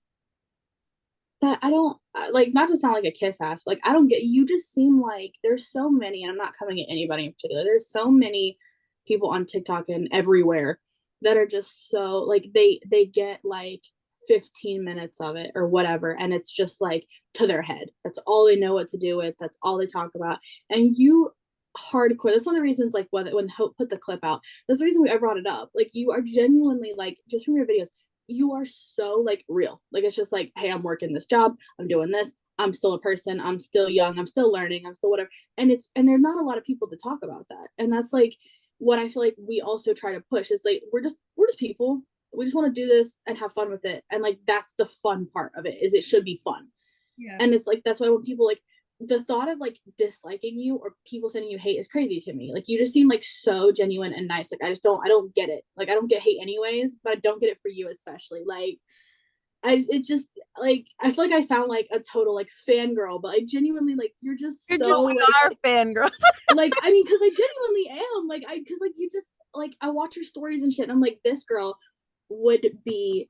That I don't like, not to sound like a kiss ass, but like I don't get, you just seem like there's so many, and I'm not coming at anybody in particular, there's so many people on TikTok and everywhere that are just so like they get like 15 minutes of it or whatever, and it's just like to their head, that's all they know what to do with, that's all they talk about. And you hardcore, that's one of the reasons like when Hope put the clip out, that's the reason we ever brought it up, like you are genuinely like, just from your videos, you are so like real, like it's just like, hey, I'm working this job, I'm doing this, I'm still a person, I'm still young, I'm still learning, I'm still whatever. And it's, and there are not a lot of people to talk about that, and that's like what I feel like we also try to push is like we're just people, we just want to do this and have fun with it, and like that's the fun part of it, is it should be fun.
Yeah.
And it's like that's why when people like, the thought of like disliking you or people sending you hate is crazy to me. Like you just seem like so genuine and nice. Like I don't get it. Like I don't get hate anyways, but I don't get it for you especially. Like it just like, I feel like I sound like a total like fangirl, but I genuinely like, you're just so
We
like,
are fangirls.
like I mean, because I genuinely am like, because like you just like, I watch your stories and shit, and I'm like, this girl would be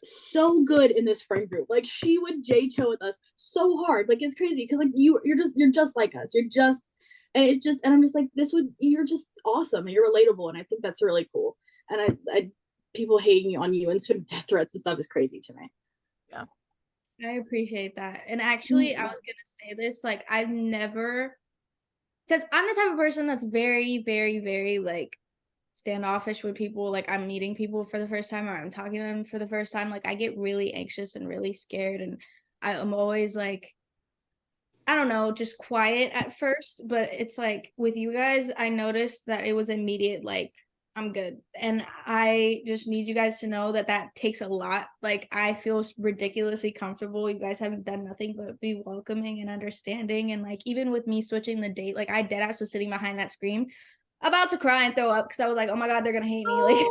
so good in this friend group, like she would chill with us so hard, like it's crazy because like you're just like us, you're just, and it's just, and I'm just like, this would, you're just awesome and you're relatable, and I think that's really cool. And I people hating on you and spitting death threats and stuff is crazy to me.
Yeah,
I appreciate that. And actually, I was gonna say this, like I've never, because I'm the type of person that's very, very, very like standoffish with people. Like I'm meeting people for the first time or I'm talking to them for the first time. Like I get really anxious and really scared, and I'm always like, I don't know, just quiet at first, but it's like with you guys, I noticed that it was immediate, like, I'm good. And I just need you guys to know that that takes a lot. Like, I feel ridiculously comfortable. You guys haven't done nothing but be welcoming and understanding. And like, even with me switching the date, like, I deadass was sitting behind that screen about to cry and throw up because I was like, oh my God, they're gonna hate me. Like,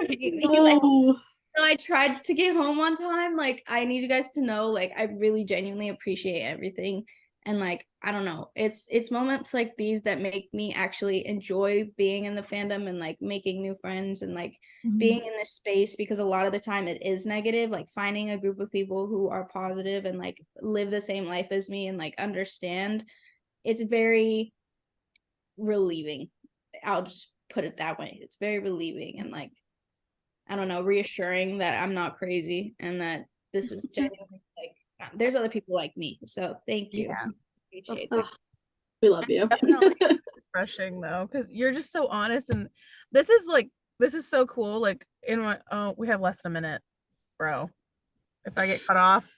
hate me. Like,
No.
so I tried to get home on time. Like, I need you guys to know, like, I really genuinely appreciate everything. And like, I don't know, it's moments like these that make me actually enjoy being in the fandom and like making new friends and like being in this space, because a lot of the time it is negative. Like, finding a group of people who are positive and like live the same life as me and like understand, it's very relieving. I'll just put it that way. It's very relieving and like, I don't know, reassuring that I'm not crazy and that this is genuinely like, there's other people like me. So thank you.
Yeah.
Appreciate
Ugh,
that.
we love you.
Definitely refreshing though, because you're just so honest, and this is so cool. Like in my we have less than a minute, bro. If I get cut off,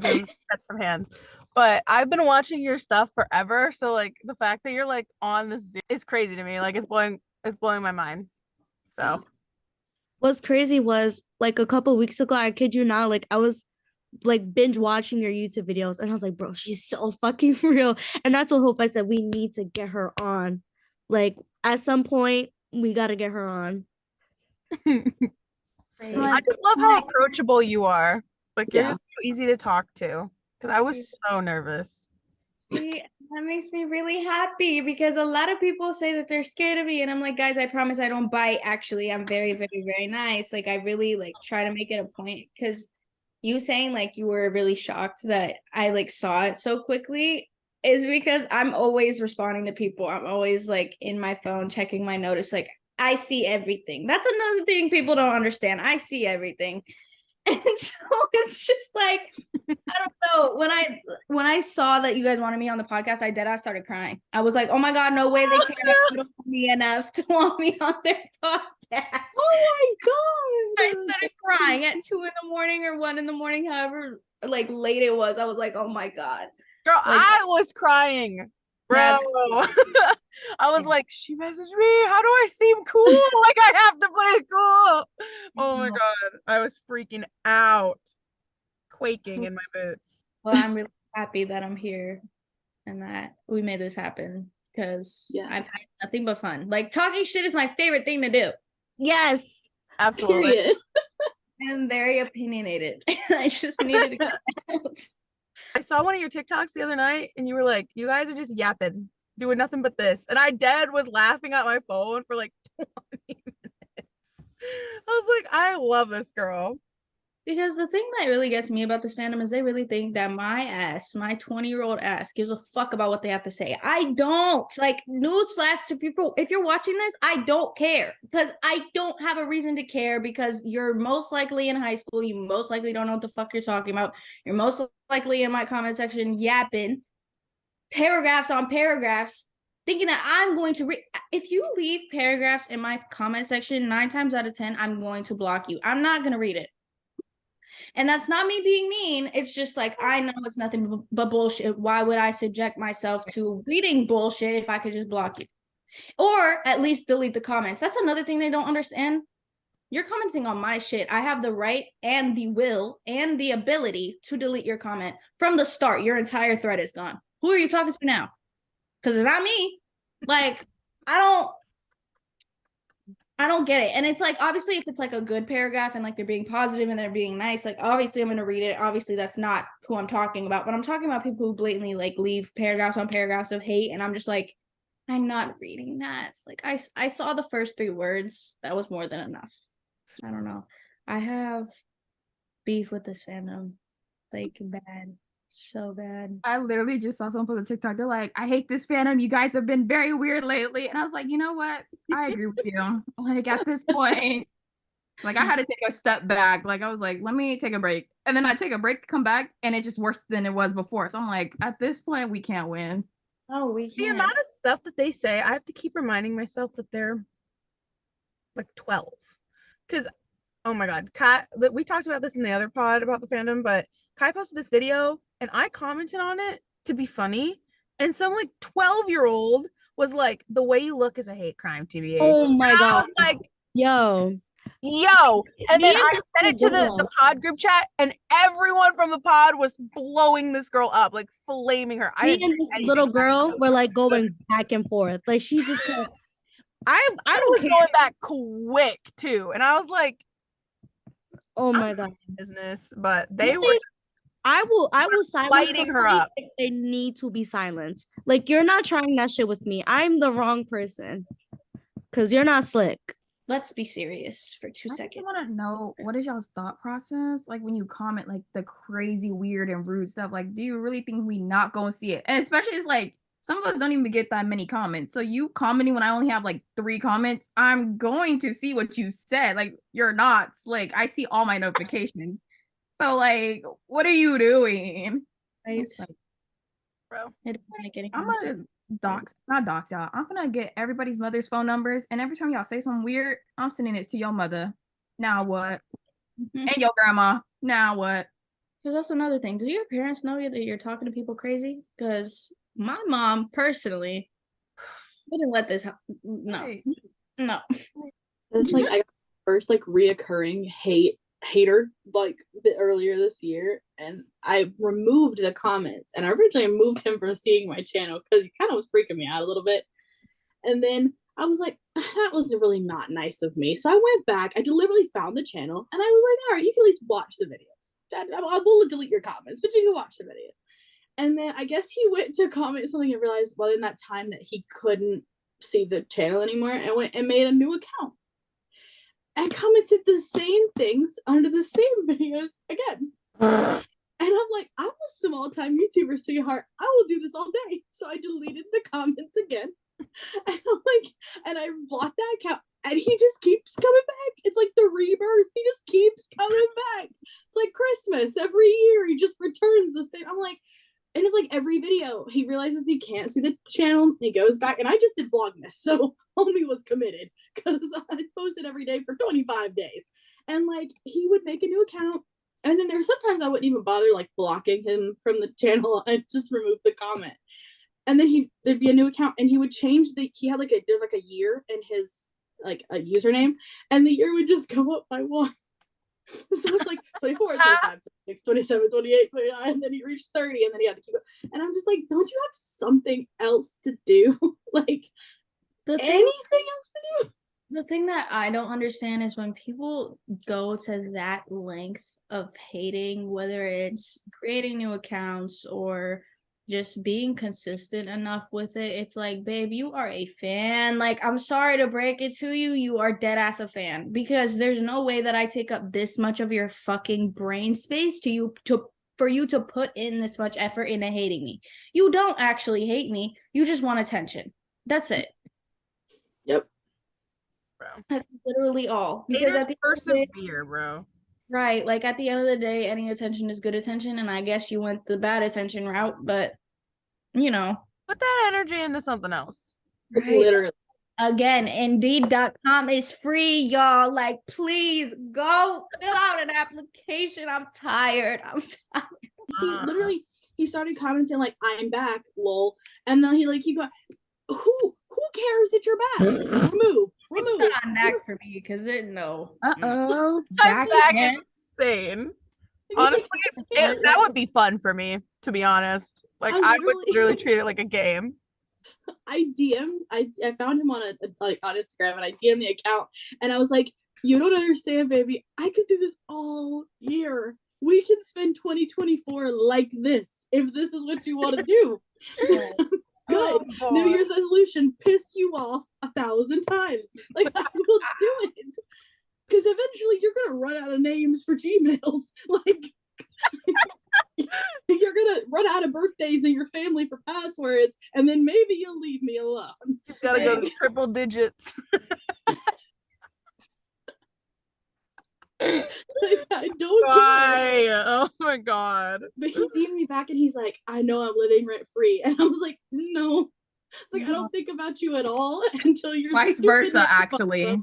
catch some hands. But I've been watching your stuff forever, so like the fact that you're like on this is crazy to me. Like it's blowing my mind. So
What's crazy was like a couple weeks ago, I kid you not, like I was like binge watching your YouTube videos and I was like, bro, she's so fucking real. And that's what Hope I said, we need to get her on. Like at some point, we gotta get her on.
So,
I just love how approachable you are. Like you're
Yeah.
just so easy to talk to. Because I was so nervous.
see, that makes me really happy because a lot of people say that they're scared of me. And I'm like, guys, I promise I don't bite. Actually, I'm very, very, very nice. Like, I really like try to make it a point, because you saying like you were really shocked that I like saw it so quickly is because I'm always responding to people. I'm always like in my phone checking my notice. Like, I see everything. That's another thing people don't understand. I see everything. And so it's just like, I don't know. When I saw that you guys wanted me on the podcast, I started crying. I was like, oh my God, no way they can't love me enough to want me on their podcast.
Oh my
I
God.
started crying at 2 a.m. or 1 a.m, however like late it was. I was like, oh my God.
Girl,
Like,
I was crying. Bro.
that's
I was like, she messaged me. How do I seem cool? Like I have to play cool. Oh my God. I was freaking out. Quaking in my boots.
well, I'm really happy that I'm here and that we made this happen, because
Yeah.
I've had nothing but fun. Like, talking shit is my favorite thing to do.
Yes.
Absolutely.
Period.
I'm very opinionated. I just needed to get out.
I saw one of your TikToks the other night and you were like, you guys are just yapping, doing nothing but this. And I dead was laughing at my phone for like 20 minutes. I was like, I love this girl.
Because the thing that really gets me about this fandom is they really think that my ass, my 20-year-old ass, gives a fuck about what they have to say. I don't. Like, newsflash to people, if you're watching this, I don't care. Because I don't have a reason to care, because you're most likely in high school. You most likely don't know what the fuck you're talking about. You're most likely in my comment section yapping paragraphs on paragraphs, thinking that I'm going to read. If you leave paragraphs in my comment section, 9 times out of 10, I'm going to block you. I'm not going to read it. And that's not me being mean. It's just like, I know it's nothing but bullshit. Why would I subject myself to reading bullshit if I could just block you? Or at least delete the comments. That's another thing they don't understand. You're commenting on my shit. I have the right and the will and the ability to delete your comment from the start. Your entire thread is gone. Who are you talking to now? Because it's not me. Like, I don't get it. And it's like, obviously, if it's like a good paragraph and like they're being positive and they're being nice, like obviously I'm going to read it. Obviously, that's not who I'm talking about. But I'm talking about people who blatantly like leave paragraphs on paragraphs of hate. And I'm just like, I'm not reading that. It's like, I saw the first 3 words. That was more than enough. I don't know. I have beef with this fandom. Like, bad. So bad.
I literally just saw someone post a TikTok. They're like, I hate this fandom. You guys have been very weird lately. And I was like, you know what? I agree with you. Like, at this point, like, I had to take a step back. Like, I was like, let me take a break. And then I take a break, come back, and it's just worse than it was before. So I'm like, at this point, we can't win.
Oh, we
The
can't.
amount of stuff that they say, I have to keep reminding myself that they're like 12. Because, oh my God, Kai, we talked about this in the other pod about the fandom, but Kai posted this video and I commented on it to be funny. and some like 12-year-old was like, "The way you look is a hate crime, TBH."
Oh my
I
god.
was like,
Yo.
and
Me
then
and
I
this
sent it to the
girl.
pod group chat, and everyone from the pod was blowing this girl up, like flaming her. I
Me
didn't
and
say
this
anything.
little girl were like going back and forth. Like she just kept, I
I
don't
was
care.
going back quick too, and I was like,
Oh my god.
business, but they were
I will silence
lighting her
somebody
up.
if they need to be silenced. Like you're not trying that shit with me. I'm the wrong person. Cause you're not slick.
Let's be serious for 2
I
seconds.
want to know, what is y'all's thought process like when you comment like the crazy, weird, and rude stuff? Like, do you really think we not gonna see it? And especially, it's like some of us don't even get that many comments. So you commenting when I only have like 3 comments, I'm going to see what you said. Like, you're not slick. I see all my notifications. So like, what are you doing?
Right?
It's like,
Bro.
It doesn't make any
I'm
sense.
gonna not dox y'all. I'm gonna get everybody's mother's phone numbers, and every time y'all say something weird, I'm sending it to your mother. Now what?
Mhm.
And your grandma. Now what?
So that's another thing. Do your parents know that you're talking to people crazy? Because my mom personally wouldn't let this happen. No,
Right.
no.
That's like I got my first like reoccurring hater like earlier this year, and I removed the comments, and I originally moved him from seeing my channel because he kind of was freaking me out a little bit. And then I was like, that was really not nice of me. So I went back, I deliberately found the channel, and I was like, all right, you can at least watch the videos. I will delete your comments, but you can watch the videos. And then I guess he went to comment something and realized, well, in that time that he couldn't see the channel anymore, and went and made a new account and commented the same things under the same videos again. And I'm like, I'm a small time YouTuber, sweetheart. I will do this all day. So I deleted the comments again. And I'm like, and I blocked that account, and he just keeps coming back. It's like the rebirth. He just keeps coming back. It's like Christmas every year. He just returns the same. I'm like, and it's like every video he realizes he can't see the channel, he goes back. And I just did Vlogmas, so homie was committed because I posted every day for 25 days. And like he would make a new account, and then there were sometimes I wouldn't even bother like blocking him from the channel. I'd just remove the comment. And then there'd be a new account, and he would change he had like there's like a year in his like a username, and the year would just go up by 1. So it's like 24, 25, 26, 27, 28, 29, and then he reached 30, and then he had to keep it. And I'm just like, don't you have something else to do? Like anything else to do?
The thing that I don't understand is when people go to that length of hating, whether it's creating new accounts or just being consistent enough with it. It's like, babe, you are a fan. Like, I'm sorry to break it to you, you are dead ass a fan, because there's no way that I take up this much of your fucking brain space for you to put in this much effort into hating me. You don't actually hate me. You just want attention. That's it.
Yep.
Bro.
That's literally all. Because at the
persevere, bro.
right, like at the end of the day, any attention is good attention, and I guess you went the bad attention route, but you know,
put that energy into something else.
right?
Literally.
Again, Indeed.com is free, y'all. Like, please go fill out an application. I'm tired.
He started commenting like, I'm back, lol. And then he going, who cares that you're back? Remove.
It's not back for me because there's no.
Back is insane. Honestly, that would be fun for me, to be honest. Like I would literally treat it like a game.
I found him on on Instagram, and I DM'd the account, and I was like, you don't understand, baby. I could do this all year. We can spend 2024 like this if this is what you want to do. Good. New Year's resolution, piss you off 1,000 times. Like, I will do it. Because eventually you're going to run out of names for Gmails. Like, you're going to run out of birthdays in your family for passwords, and then maybe you'll leave me alone.
You've got to go to triple digits.
Like, I don't
care. Oh my god.
But he DM'd me back, and he's like, I know I'm living rent free. And I was like, no. It's like, I don't think about you at all until you're
vice versa, actually.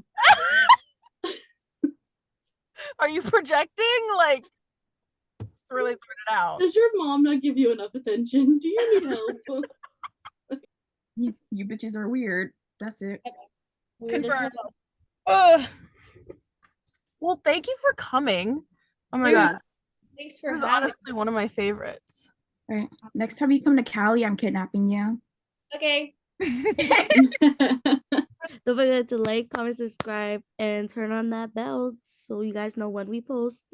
Are you projecting? Like, to really sort it out.
Does your mom not give you enough attention? Do you need help?
You bitches are weird. That's it.
Weird as
Confirmed.
hell.
Ugh. Well, thank you for coming. Oh my
Dude,
god,
Thanks for
this is
having
honestly one of my favorites.
All right. Next time you come to Cali, I'm kidnapping you.
me. Okay.
Don't forget to like, comment, subscribe, and turn on that bell so you guys know when we post.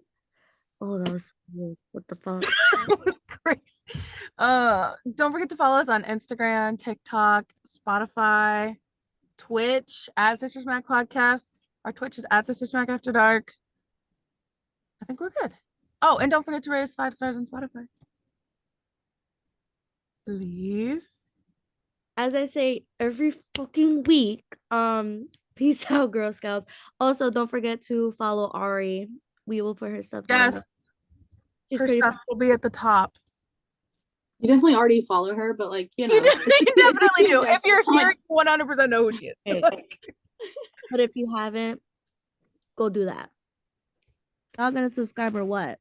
Oh, that was weird. What the fuck?
It was crazy. Don't forget to follow us on Instagram, TikTok, Spotify, Twitch at Sister Smack Podcast. Our Twitch is at Sister Smack After Dark. I think we're good. Oh, and don't forget to rate us 5 stars on Spotify. Please.
As I say every fucking week, peace out, Girl Scouts. Also, don't forget to follow Ari. We will put her stuff down.
Yes.
She's
Her
pretty
stuff will be at the top.
You definitely already follow her, but like, you know,
You
it's a
definitely
cute
do. If
gesture.
you're
Like,
here, you 100% know who she is.
Okay.
Like,
But if you haven't, go do that. Not gonna subscribe or what?